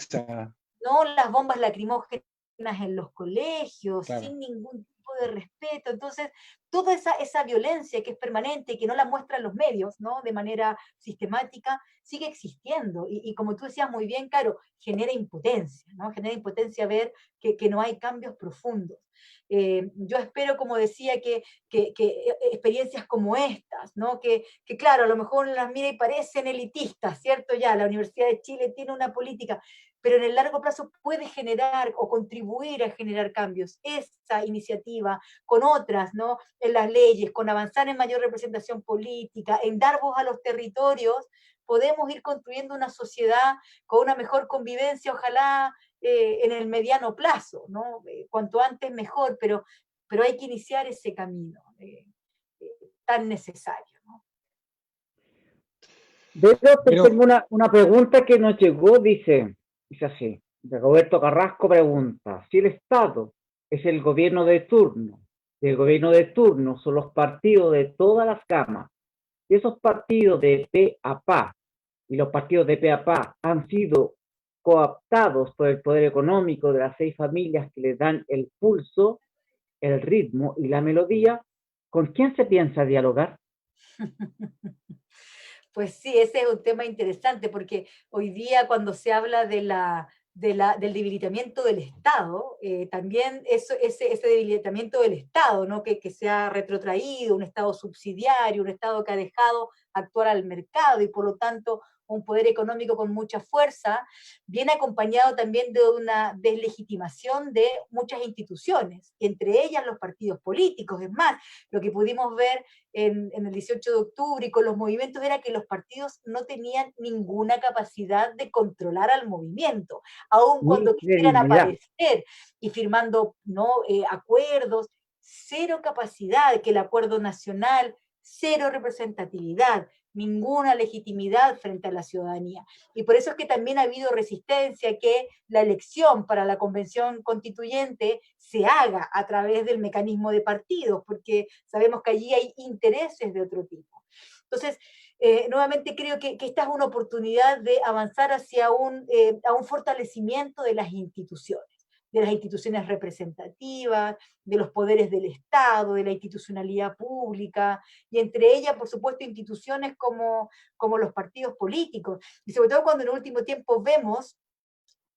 Speaker 2: ¿no? Las bombas lacrimógenas en los colegios,
Speaker 1: Claro.
Speaker 2: sin ningún tipo de respeto. Entonces, toda esa violencia que es permanente y que no la muestran los medios, ¿no?, de manera sistemática, sigue existiendo. Y como tú decías muy bien, Caro, genera impotencia, ¿no? Genera impotencia ver que no hay cambios profundos. Yo espero, como decía, que experiencias como estas, ¿no?, que claro, a lo mejor las mira y parecen elitistas, ¿cierto? Ya, la Universidad de Chile tiene una política, pero en el largo plazo puede generar o contribuir a generar cambios. Esa iniciativa, con otras, ¿no?, en las leyes, con avanzar en mayor representación política, en dar voz a los territorios, podemos ir construyendo una sociedad con una mejor convivencia, ojalá en el mediano plazo, ¿no? Cuanto antes mejor, pero hay que iniciar ese camino tan necesario, ¿no?
Speaker 3: Tengo una pregunta que nos llegó, dice así, de Roberto Carrasco pregunta, si el Estado es el gobierno de turno, y el gobierno de turno son los partidos de todas las camas, y esos partidos de pe a pa, y los partidos de pe a pa han sido cooptados por el poder económico de las 6 familias que les dan el pulso, el ritmo y la melodía, ¿con quién se piensa dialogar?
Speaker 2: Pues sí, ese es un tema interesante, porque hoy día cuando se habla del debilitamiento del Estado, también ese debilitamiento del Estado, ¿no?, que se ha retrotraído, un Estado subsidiario, un Estado que ha dejado actuar al mercado y por lo tanto un poder económico con mucha fuerza, viene acompañado también de una deslegitimación de muchas instituciones, entre ellas los partidos políticos. Es más, lo que pudimos ver en el 18 de octubre y con los movimientos era que los partidos no tenían ninguna capacidad de controlar al movimiento, aun cuando quisieran aparecer y firmando, ¿no?, acuerdos, cero capacidad, que el acuerdo nacional, cero representatividad, ninguna legitimidad frente a la ciudadanía. Y por eso es que también ha habido resistencia que la elección para la convención constituyente se haga a través del mecanismo de partidos, porque sabemos que allí hay intereses de otro tipo. Entonces, nuevamente creo que esta es una oportunidad de avanzar hacia a un fortalecimiento de las instituciones representativas, de los poderes del Estado, de la institucionalidad pública, y entre ellas, por supuesto, instituciones como los partidos políticos. Y sobre todo cuando en el último tiempo vemos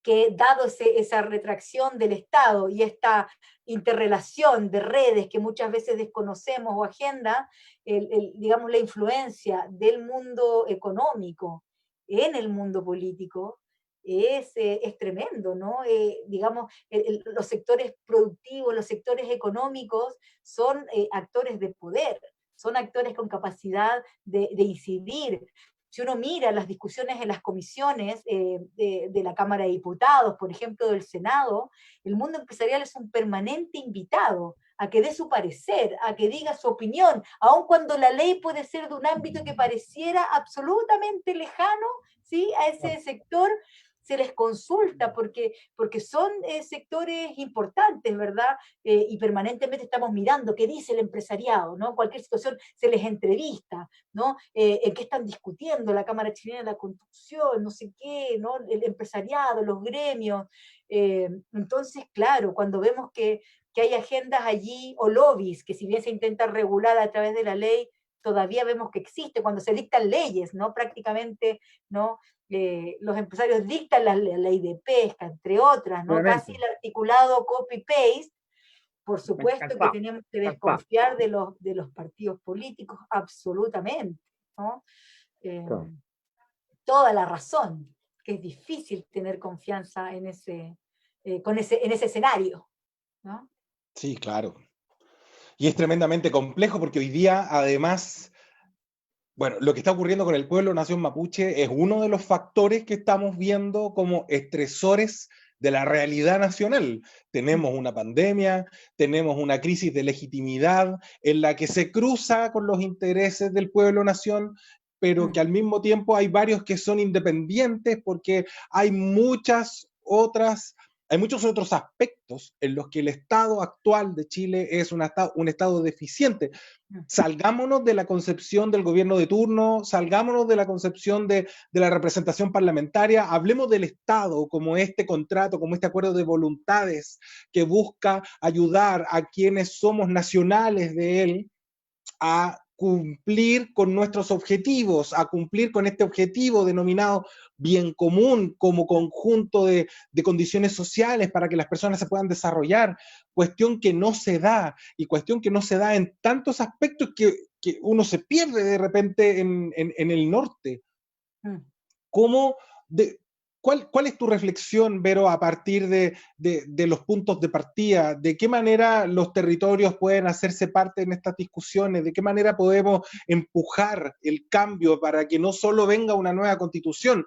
Speaker 2: que, dado esa retracción del Estado y esta interrelación de redes que muchas veces desconocemos o agenda, digamos, la influencia del mundo económico en el mundo político, es tremendo, ¿no? Digamos, los sectores productivos, los sectores económicos son actores de poder, son actores con capacidad de incidir. Si uno mira las discusiones en las comisiones de la Cámara de Diputados, por ejemplo, del Senado, el mundo empresarial es un permanente invitado a que dé su parecer, a que diga su opinión, aun cuando la ley puede ser de un ámbito que pareciera absolutamente lejano, ¿sí?, a ese sector. Se les consulta porque son sectores importantes, ¿verdad? Y permanentemente estamos mirando qué dice el empresariado, ¿no? Cualquier situación se les entrevista, ¿no? ¿En qué están discutiendo la Cámara Chilena de la Construcción, no sé qué, ¿no? El empresariado, los gremios. Entonces, claro, cuando vemos que hay agendas allí o lobbies que, si bien se intenta regular a través de la ley, todavía vemos que existe cuando se dictan leyes, ¿no? Prácticamente, ¿no? Los empresarios dictan la ley de pesca, entre otras, ¿no? Casi el articulado copy-paste. Por supuesto que tenemos que desconfiar de los partidos políticos, absolutamente, ¿no? Toda la razón, que es difícil tener confianza en ese escenario, ¿no?
Speaker 1: Sí, claro. Y es tremendamente complejo porque hoy día, además, bueno, lo que está ocurriendo con el pueblo nación mapuche es uno de los factores que estamos viendo como estresores de la realidad nacional. Tenemos una pandemia, tenemos una crisis de legitimidad en la que se cruza con los intereses del pueblo nación, pero que al mismo tiempo hay varios que son independientes porque hay muchos otros aspectos en los que el Estado actual de Chile es un Estado deficiente. Salgámonos de la concepción del gobierno de turno, salgámonos de la concepción de la representación parlamentaria, hablemos del Estado como este contrato, como este acuerdo de voluntades que busca ayudar a quienes somos nacionales de él a cumplir con nuestros objetivos, a cumplir con este objetivo denominado bien común como conjunto de condiciones sociales para que las personas se puedan desarrollar, cuestión que no se da, y cuestión que no se da en tantos aspectos que uno se pierde de repente en el norte. ¿Cómo ¿Cuál es tu reflexión, Vero, a partir de los puntos de partida? ¿De qué manera los territorios pueden hacerse parte en estas discusiones? ¿De qué manera podemos empujar el cambio para que no solo venga una nueva constitución?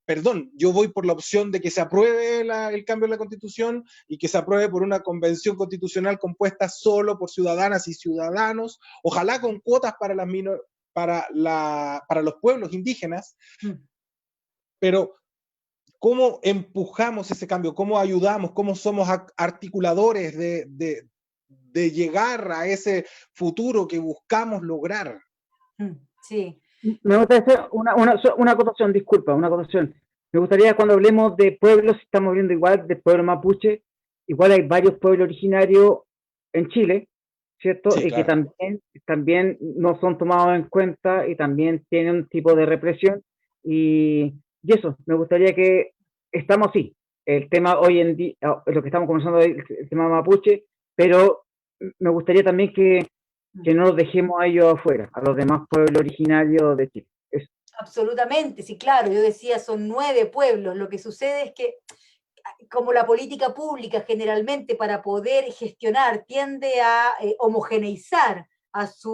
Speaker 1: Perdón, yo voy por la opción de que se apruebe el cambio de la Constitución y que se apruebe por una convención constitucional compuesta solo por ciudadanas y ciudadanos, ojalá con cuotas para los pueblos indígenas, pero ¿cómo empujamos ese cambio? ¿Cómo ayudamos? ¿Cómo somos articuladores de llegar a ese futuro que buscamos lograr?
Speaker 2: Sí.
Speaker 3: Me gustaría hacer una acotación, disculpa, una acotación. Me gustaría, cuando hablemos de pueblos, estamos hablando igual del pueblo mapuche, igual hay varios pueblos originarios en Chile, ¿cierto? Sí, y claro, que también no son tomados en cuenta y también tienen un tipo de represión. Y eso, me gustaría que estamos así. El tema hoy en día, lo que estamos conversando hoy, el tema mapuche, pero me gustaría también que no los dejemos a ellos afuera, a los demás pueblos originarios de Chile. Eso.
Speaker 2: Absolutamente, sí, claro, yo decía, son 9 pueblos. Lo que sucede es que, como la política pública generalmente para poder gestionar tiende a homogeneizar
Speaker 3: Sí,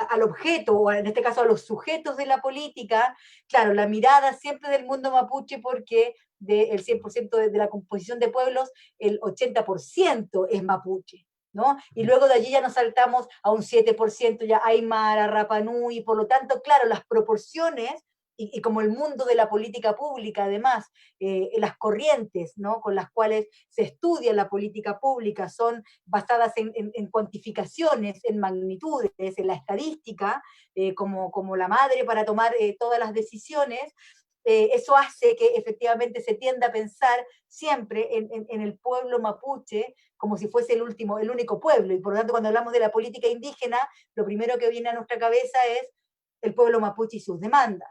Speaker 2: al objeto, o en este caso a los sujetos de la política, claro, la mirada siempre del mundo mapuche, porque del 100% de la composición de pueblos, el 80% es mapuche, ¿no? Y luego de allí ya nos saltamos a un 7% ya Aymara, Rapa Nui, por lo tanto, claro, las proporciones y como el mundo de la política pública, además, las corrientes, ¿no?, con las cuales se estudia la política pública son basadas en cuantificaciones, en magnitudes, en la estadística, como la madre para tomar todas las decisiones. Eso hace que efectivamente se tienda a pensar siempre en el pueblo mapuche como si fuese el único pueblo, y por lo tanto cuando hablamos de la política indígena, lo primero que viene a nuestra cabeza es el pueblo mapuche y sus demandas,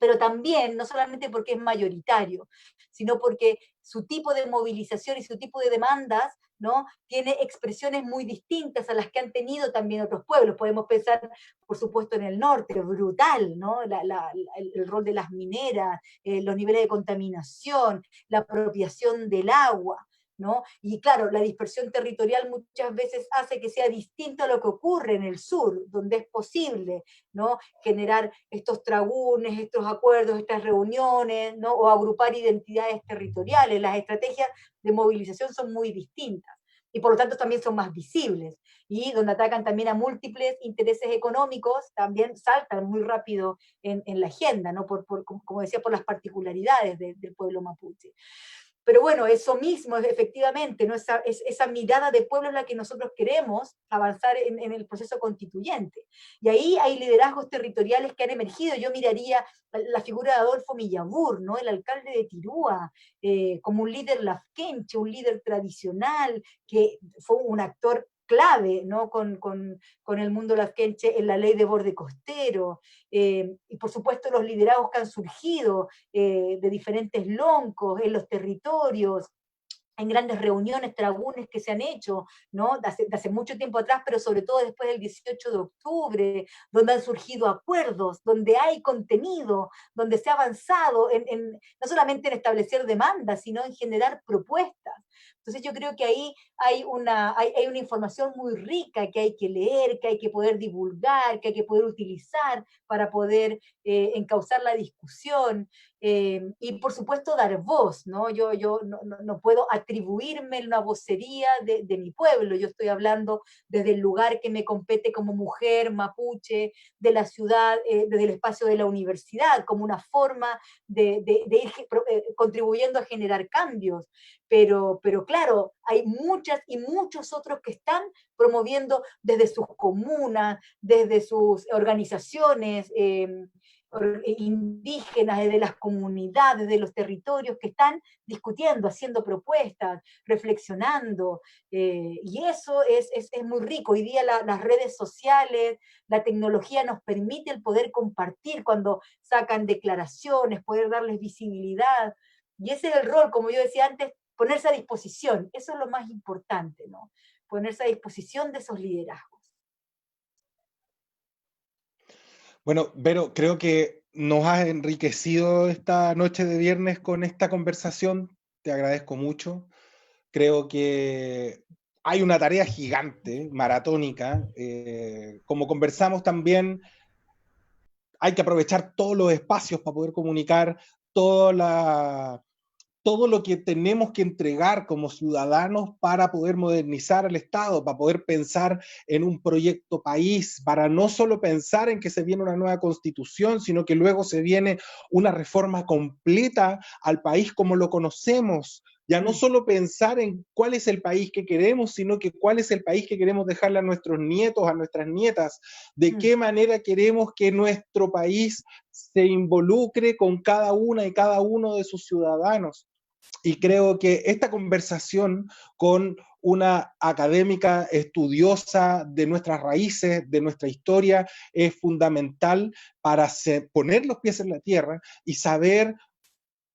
Speaker 2: pero también, no solamente porque es mayoritario, sino porque su tipo de movilización y su tipo de demandas, ¿no?, tiene expresiones muy distintas a las que han tenido también otros pueblos. Podemos pensar, por supuesto, en el norte, brutal, ¿no?, el rol de las mineras, los niveles de contaminación, la apropiación del agua, ¿no? Y claro, la dispersión territorial muchas veces hace que sea distinto a lo que ocurre en el sur, donde es posible, ¿no?, generar estos tragunes, estos acuerdos, estas reuniones, ¿no?, o agrupar identidades territoriales. Las estrategias de movilización son muy distintas y por lo tanto también son más visibles, y donde atacan también a múltiples intereses económicos, también saltan muy rápido en la agenda, ¿no?, como decía, por las particularidades del pueblo mapuche. Pero bueno, eso mismo, efectivamente, ¿no?, esa mirada de pueblo es la que nosotros queremos avanzar en el proceso constituyente. Y ahí hay liderazgos territoriales que han emergido. Yo miraría la figura de Adolfo Millambur, ¿no?, el alcalde de Tirúa, como un líder lafkenche, un líder tradicional, que fue un actor clave, ¿no?, con el mundo lafkenche en la ley de borde costero, y por supuesto los liderazgos que han surgido de diferentes loncos en los territorios, en grandes reuniones, tragunes que se han hecho, ¿no?, de hace mucho tiempo atrás, pero sobre todo después del 18 de octubre, donde han surgido acuerdos, donde hay contenido, donde se ha avanzado no solamente en establecer demandas, sino en generar propuestas. Entonces yo creo que ahí hay una información muy rica que hay que leer, que hay que poder divulgar, que hay que poder utilizar para poder encauzar la discusión, y por supuesto dar voz, ¿no? Yo no puedo atribuirme una vocería de mi pueblo. Yo estoy hablando desde el lugar que me compete como mujer mapuche, de la ciudad, desde el espacio de la universidad, como una forma de ir contribuyendo a generar cambios. Pero claro, hay muchas y muchos otros que están promoviendo desde sus comunas, desde sus organizaciones, indígenas, de las comunidades, de los territorios, que están discutiendo, haciendo propuestas, reflexionando, y eso es muy rico. Hoy día las redes sociales, la tecnología nos permite el poder compartir cuando sacan declaraciones, poder darles visibilidad, y ese es el rol, como yo decía antes, ponerse a disposición. Eso es lo más importante, ¿no?, ponerse a disposición de esos liderazgos.
Speaker 1: Bueno, Vero, creo que nos has enriquecido esta noche de viernes con esta conversación. Te agradezco mucho. Creo que hay una tarea gigante, maratónica. Como conversamos también, hay que aprovechar todos los espacios para poder comunicar toda todo lo que tenemos que entregar como ciudadanos para poder modernizar el Estado, para poder pensar en un proyecto país, para no solo pensar en que se viene una nueva constitución, sino que luego se viene una reforma completa al país como lo conocemos. Ya no solo pensar en cuál es el país que queremos, sino que cuál es el país que queremos dejarle a nuestros nietos, a nuestras nietas, de qué manera queremos que nuestro país se involucre con cada una y cada uno de sus ciudadanos. Y creo que esta conversación con una académica estudiosa de nuestras raíces, de nuestra historia, es fundamental para poner los pies en la tierra y saber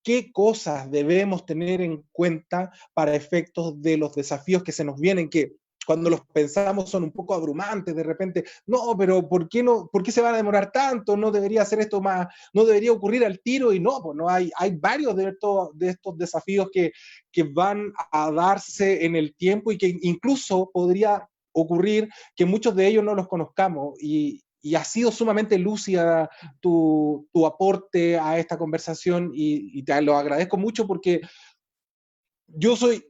Speaker 1: qué cosas debemos tener en cuenta para efectos de los desafíos que se nos vienen, que cuando los pensamos son un poco abrumantes de repente. No, pero ¿por qué no? ¿Por qué se van a demorar tanto? No debería hacer esto más, no debería ocurrir al tiro, y no, pues no hay varios de estos desafíos que van a darse en el tiempo y que incluso podría ocurrir que muchos de ellos no los conozcamos, y ha sido sumamente lúcida tu aporte a esta conversación, y te lo agradezco mucho porque yo soy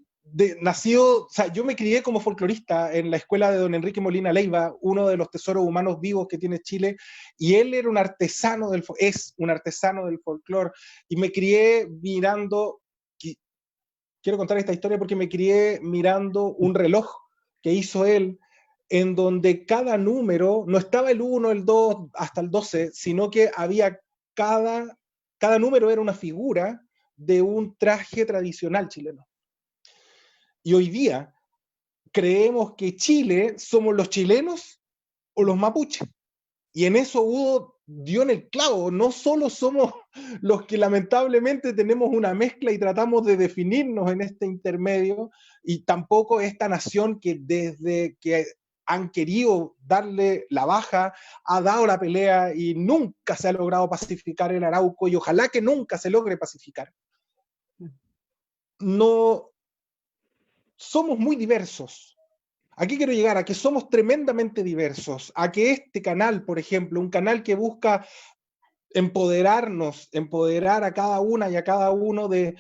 Speaker 1: nacido, o sea, yo me crié como folclorista en la escuela de don Enrique Molina Leiva, uno de los tesoros humanos vivos que tiene Chile, y él era es un artesano del folclore, y me crié mirando, quiero contar esta historia porque me crié mirando un reloj que hizo él, en donde cada número, no estaba el 1, el 2, hasta el 12, sino que había cada número era una figura de un traje tradicional chileno. Y hoy día creemos que Chile somos los chilenos o los mapuches. Y en eso Hugo dio en el clavo. No solo somos los que lamentablemente tenemos una mezcla y tratamos de definirnos en este intermedio, y tampoco esta nación que desde que han querido darle la baja, ha dado la pelea y nunca se ha logrado pacificar el Arauco, y ojalá que nunca se logre pacificar. No, somos muy diversos. Aquí quiero llegar a que somos tremendamente diversos, a que este canal, por ejemplo, un canal que busca empoderarnos, empoderar a cada una y a cada uno de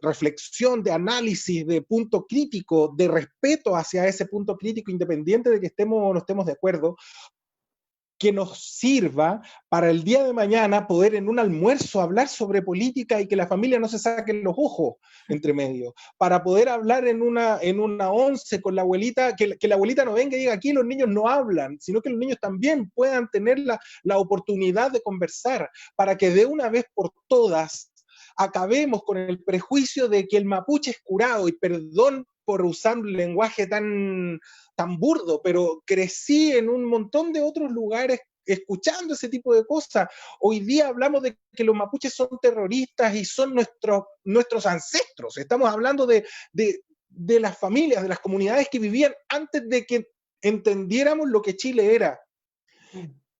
Speaker 1: reflexión, de análisis, de punto crítico, de respeto hacia ese punto crítico, independiente de que estemos o no estemos de acuerdo, que nos sirva para el día de mañana poder en un almuerzo hablar sobre política y que la familia no se saquen los ojos entre medio, para poder hablar en una once con la abuelita, que la abuelita no venga y diga aquí los niños no hablan, sino que los niños también puedan tener la oportunidad de conversar, para que de una vez por todas acabemos con el prejuicio de que el mapuche es curado, y perdón por usar un lenguaje tan burdo, pero crecí en un montón de otros lugares escuchando ese tipo de cosas. Hoy día hablamos de que los mapuches son terroristas y son nuestros ancestros. Estamos hablando de las familias, de las comunidades que vivían antes de que entendiéramos lo que Chile era.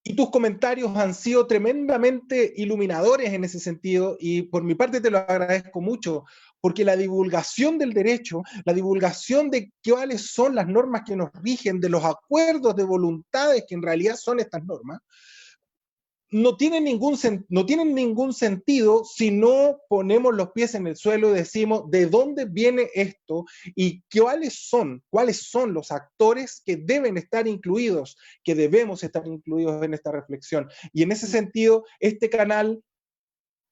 Speaker 1: Y tus comentarios han sido tremendamente iluminadores en ese sentido, y por mi parte te lo agradezco mucho, porque la divulgación del derecho, la divulgación de cuáles son las normas que nos rigen, de los acuerdos de voluntades que en realidad son estas normas, no tienen ningún sentido si no ponemos los pies en el suelo y decimos de dónde viene esto y cuáles son los actores que deben estar incluidos, que debemos estar incluidos en esta reflexión. Y en ese sentido, este canal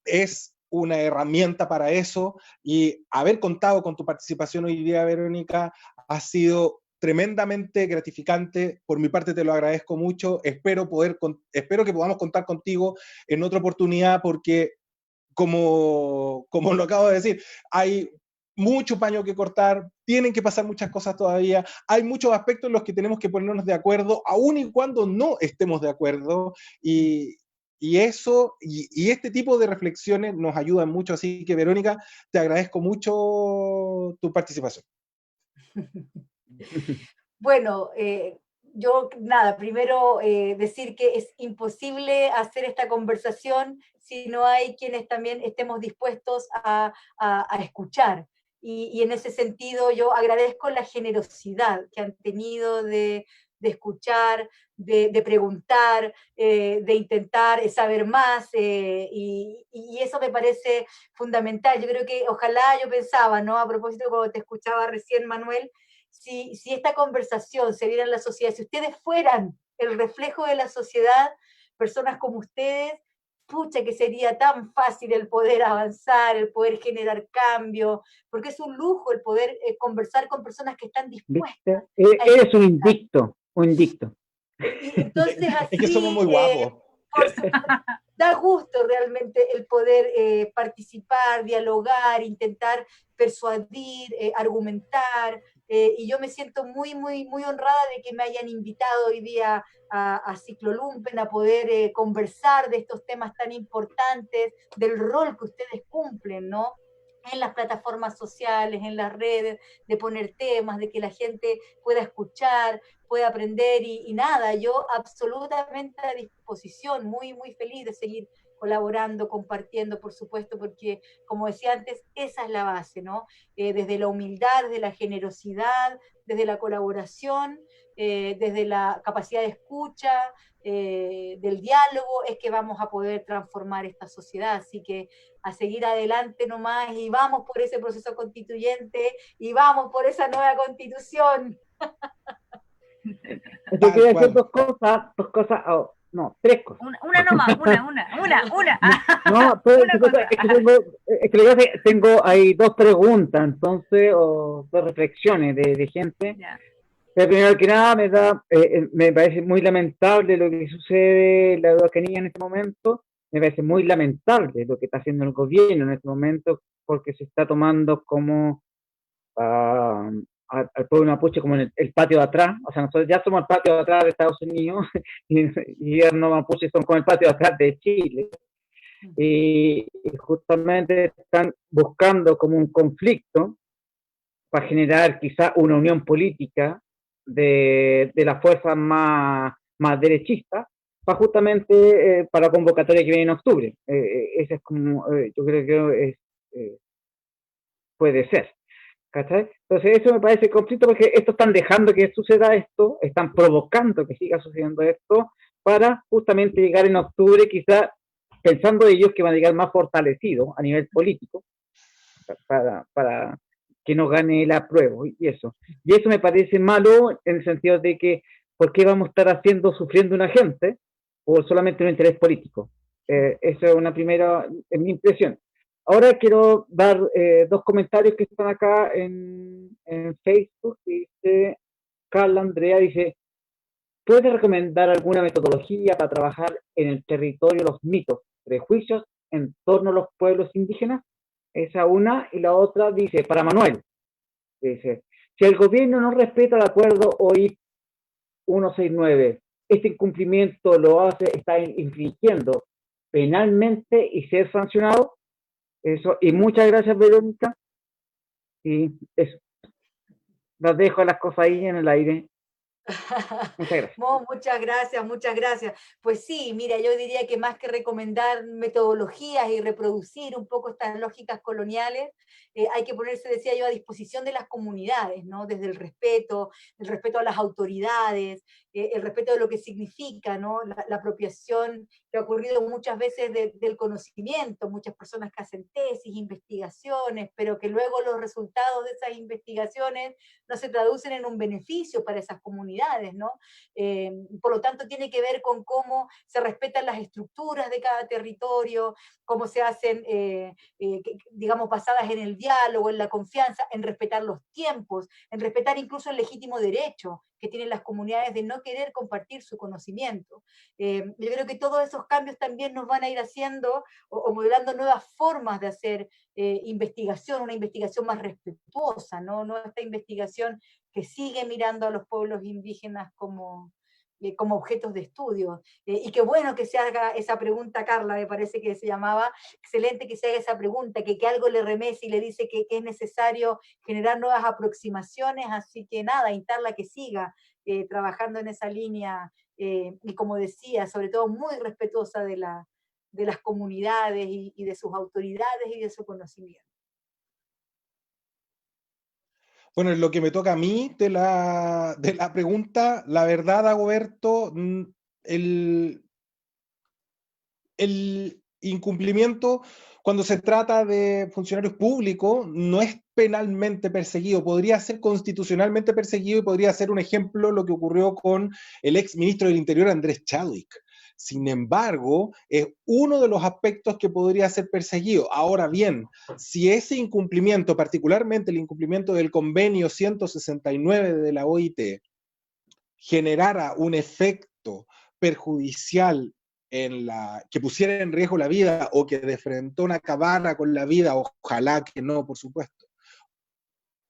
Speaker 1: es una herramienta para eso, y haber contado con tu participación hoy día, Verónica, ha sido tremendamente gratificante. Por mi parte te lo agradezco mucho. Espero que podamos contar contigo en otra oportunidad, porque como lo acabo de decir, hay mucho paño que cortar, tienen que pasar muchas cosas todavía, hay muchos aspectos en los que tenemos que ponernos de acuerdo, aun y cuando no estemos de acuerdo, y este tipo de reflexiones nos ayudan mucho. Así que, Verónica, te agradezco mucho tu participación.
Speaker 2: Bueno, yo nada, primero decir que es imposible hacer esta conversación si no hay quienes también estemos dispuestos a escuchar. Y en ese sentido yo agradezco la generosidad que han tenido de escuchar, de preguntar, de intentar saber más, y eso me parece fundamental. Yo creo que ojalá, yo pensaba, ¿no? A propósito, cuando te escuchaba recién, Manuel, si esta conversación se diera en la sociedad, si ustedes fueran el reflejo de la sociedad, personas como ustedes, pucha que sería tan fácil el poder avanzar, el poder generar cambio, porque es un lujo el poder conversar con personas que están dispuestas.
Speaker 3: Eres un indicto, un indicto.
Speaker 2: Y entonces así,
Speaker 1: es que somos muy guapos.
Speaker 2: Da gusto realmente el poder participar, dialogar, intentar persuadir, argumentar, y yo me siento muy, muy, muy honrada de que me hayan invitado hoy día a Ciclo Lumpen, a poder conversar de estos temas tan importantes, del rol que ustedes cumplen, ¿no? en las plataformas sociales, en las redes, de poner temas, de que la gente pueda escuchar, pueda aprender y nada, yo absolutamente a disposición, muy, muy feliz de seguir colaborando, compartiendo, por supuesto, porque, como decía antes, esa es la base, ¿no? Desde la humildad, desde la generosidad, desde la colaboración, desde la capacidad de escucha, del diálogo, es que vamos a poder transformar esta sociedad. Así que a seguir adelante nomás y vamos por ese proceso constituyente y vamos por esa nueva constitución.
Speaker 3: Yo quería decir dos cosas, no, tres cosas.
Speaker 4: Una nomás, una.
Speaker 3: No, pues, es que tengo ahí dos preguntas, entonces, o dos reflexiones de gente.
Speaker 4: Ya.
Speaker 3: Pero primero que nada, me parece muy lamentable lo que sucede en la Araucanía en este momento. Me parece muy lamentable lo que está haciendo el gobierno en este momento, porque se está tomando como al pueblo mapuche como en el patio de atrás. O sea, nosotros ya somos el patio de atrás de Estados Unidos y los mapuches son como el patio de atrás de Chile. Y justamente están buscando como un conflicto para generar quizá una unión política de las fuerzas más derechistas, para justamente para la convocatoria que viene en octubre. Ese es como, yo creo que puede ser. ¿Cachai? Entonces eso me parece conflicto porque estos están dejando que suceda esto, están provocando que siga sucediendo esto, para justamente llegar en octubre, quizá pensando ellos que van a llegar más fortalecidos a nivel político, para que no gane el apruebo y eso. Y eso me parece malo en el sentido de que, ¿por qué vamos a estar sufriendo una gente por solamente un interés político? Eso es una primera, es mi impresión. Ahora quiero dar dos comentarios que están acá en Facebook. Dice Carla Andrea, dice, ¿puede recomendar alguna metodología para trabajar en el territorio los mitos, prejuicios en torno a los pueblos indígenas? Esa una. Y la otra dice, para Manuel, dice, si el gobierno no respeta el acuerdo OIP 169, este incumplimiento está infringiendo penalmente y ser sancionado. Eso, y muchas gracias, Verónica. Y eso. Las dejo las cosas ahí en el aire. Muchas gracias.
Speaker 2: No, muchas gracias. Pues sí, mira, yo diría que más que recomendar metodologías y reproducir un poco estas lógicas coloniales, hay que ponerse, decía yo, a disposición de las comunidades, ¿no? Desde el respeto a las autoridades, el respeto de lo que significa, ¿no? La apropiación que ha ocurrido muchas veces del conocimiento, muchas personas que hacen tesis, investigaciones, pero que luego los resultados de esas investigaciones no se traducen en un beneficio para esas comunidades, ¿no? Por lo tanto, tiene que ver con cómo se respetan las estructuras de cada territorio, cómo se hacen, digamos, basadas en el diálogo, en la confianza, en respetar los tiempos, en respetar incluso el legítimo derecho que tienen las comunidades de no querer compartir su conocimiento. Yo creo que todos esos cambios también nos van a ir haciendo o modelando nuevas formas de hacer investigación, una investigación más respetuosa, ¿no? Esta investigación que sigue mirando a los pueblos indígenas como objetos de estudio. Y qué bueno que se haga esa pregunta, Carla, me parece que se llamaba, excelente que se haga esa pregunta, que algo le remece y le dice que es necesario generar nuevas aproximaciones, así que nada, instarla que siga trabajando en esa línea, y como decía, sobre todo muy respetuosa de las comunidades y de sus autoridades y de su conocimiento.
Speaker 1: Bueno, en lo que me toca a mí de la pregunta, la verdad, Dagoberto, el incumplimiento cuando se trata de funcionarios públicos no es penalmente perseguido, podría ser constitucionalmente perseguido y podría ser un ejemplo lo que ocurrió con el ex ministro del Interior, Andrés Chadwick. Sin embargo, es uno de los aspectos que podría ser perseguido. Ahora bien, si ese incumplimiento, particularmente el incumplimiento del convenio 169 de la OIT, generara un efecto perjudicial que pusiera en riesgo la vida o que de frentón acabara con la vida, ojalá que no, por supuesto,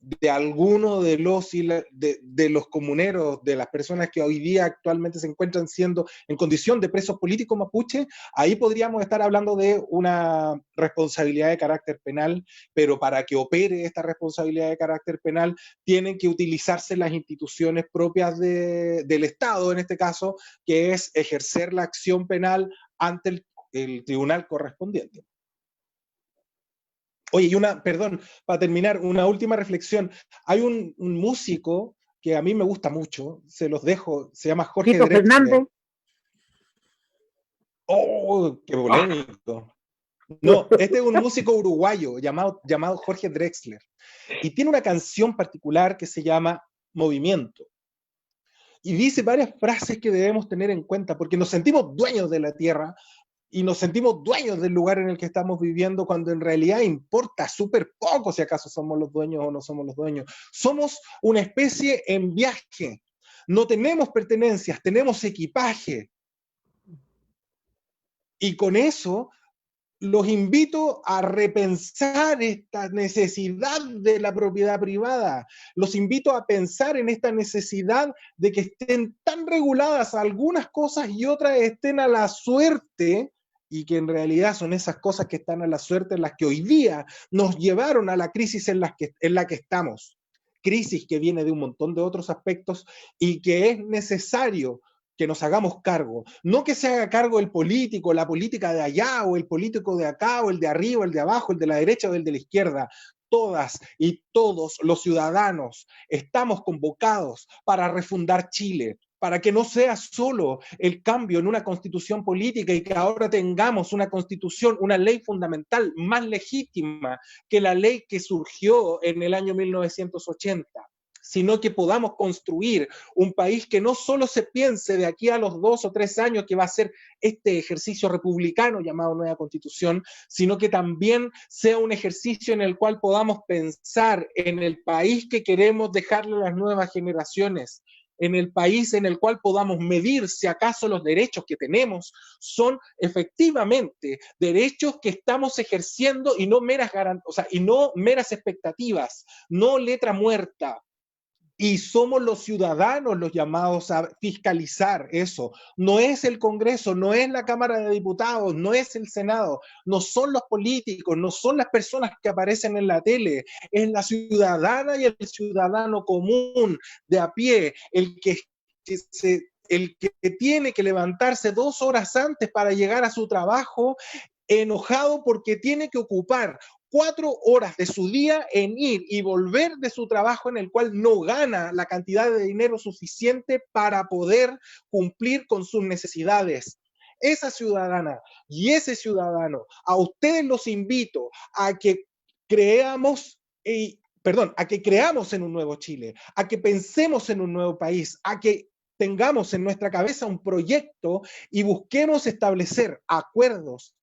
Speaker 1: de alguno de los comuneros, de las personas que hoy día actualmente se encuentran siendo en condición de presos políticos mapuche, ahí podríamos estar hablando de una responsabilidad de carácter penal, pero para que opere esta responsabilidad de carácter penal tienen que utilizarse las instituciones propias del Estado, en este caso, que es ejercer la acción penal ante el tribunal correspondiente. Oye, perdón, para terminar, una última reflexión. Hay un músico que a mí me gusta mucho, se los dejo, se llama Jorge
Speaker 3: Tito
Speaker 1: Drexler.
Speaker 3: Fernández.
Speaker 1: ¡Oh, qué polémico! No, este es un músico uruguayo llamado Jorge Drexler. Y tiene una canción particular que se llama Movimiento. Y dice varias frases que debemos tener en cuenta, porque nos sentimos dueños de la tierra, y nos sentimos dueños del lugar en el que estamos viviendo, cuando en realidad importa súper poco si acaso somos los dueños o no somos los dueños. Somos una especie en viaje, no tenemos pertenencias, tenemos equipaje. Y con eso los invito a repensar esta necesidad de la propiedad privada. Los invito a pensar en esta necesidad de que estén tan reguladas algunas cosas y otras estén a la suerte, y que en realidad son esas cosas que están a la suerte las que hoy día nos llevaron a la crisis en la que estamos. Crisis que viene de un montón de otros aspectos y que es necesario que nos hagamos cargo. No que se haga cargo el político, la política de allá, o el político de acá, o el de arriba, el de abajo, el de la derecha o el de la izquierda. Todas y todos los ciudadanos estamos convocados para refundar Chile, para que no sea solo el cambio en una constitución política y que ahora tengamos una constitución, una ley fundamental más legítima que la ley que surgió en el año 1980, sino que podamos construir un país que no solo se piense de aquí a los 2 o 3 años que va a ser este ejercicio republicano llamado nueva constitución, sino que también sea un ejercicio en el cual podamos pensar en el país que queremos dejarle a las nuevas generaciones, en el país en el cual podamos medir si acaso los derechos que tenemos son efectivamente derechos que estamos ejerciendo y no meras expectativas, no letra muerta. Y somos los ciudadanos los llamados a fiscalizar eso. No es el Congreso, no es la Cámara de Diputados, no es el Senado, no son los políticos, no son las personas que aparecen en la tele, es la ciudadana y el ciudadano común de a pie, el que tiene que levantarse 2 horas antes para llegar a su trabajo, enojado porque tiene que ocupar 4 horas de su día en ir y volver de su trabajo, en el cual no gana la cantidad de dinero suficiente para poder cumplir con sus necesidades. Esa ciudadana y ese ciudadano, a ustedes los invito a que creamos en un nuevo Chile, a que pensemos en un nuevo país, a que tengamos en nuestra cabeza un proyecto y busquemos establecer acuerdos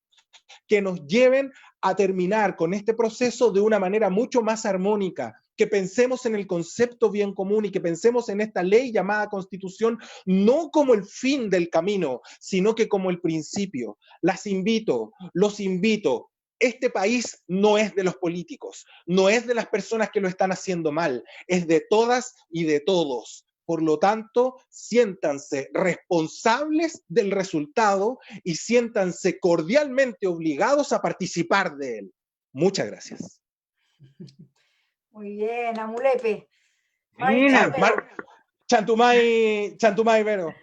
Speaker 1: que nos lleven a terminar con este proceso de una manera mucho más armónica, que pensemos en el concepto bien común y que pensemos en esta ley llamada Constitución no como el fin del camino, sino que como el principio. Los invito. Este país no es de los políticos, no es de las personas que lo están haciendo mal, es de todas y de todos. Por lo tanto, siéntanse responsables del resultado y siéntanse cordialmente obligados a participar de él. Muchas gracias.
Speaker 2: Muy bien, Amulepe.
Speaker 1: Chantumay, Vero.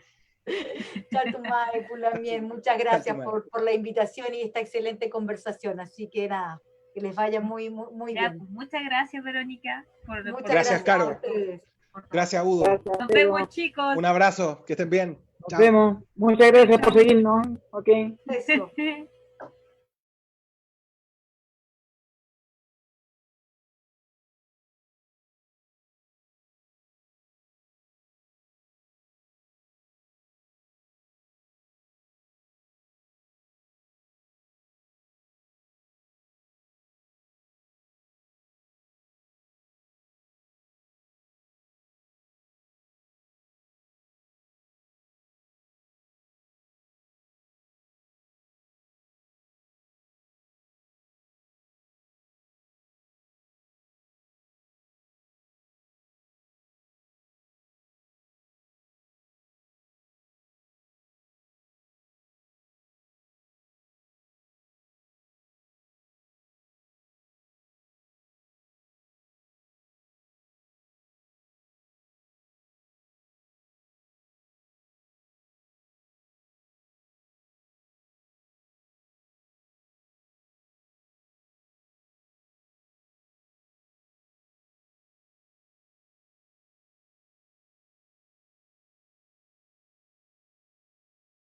Speaker 2: Chantumay, Pulamien, muchas gracias por la invitación y esta excelente conversación. Así que nada, que les vaya muy bien.
Speaker 4: Muchas gracias, Verónica.
Speaker 1: Gracias, Caro. Gracias, Udo.
Speaker 4: Nos vemos, chicos.
Speaker 1: Un abrazo, que estén bien.
Speaker 3: Nos vemos. Muchas gracias por seguirnos. Okay.
Speaker 2: Eso.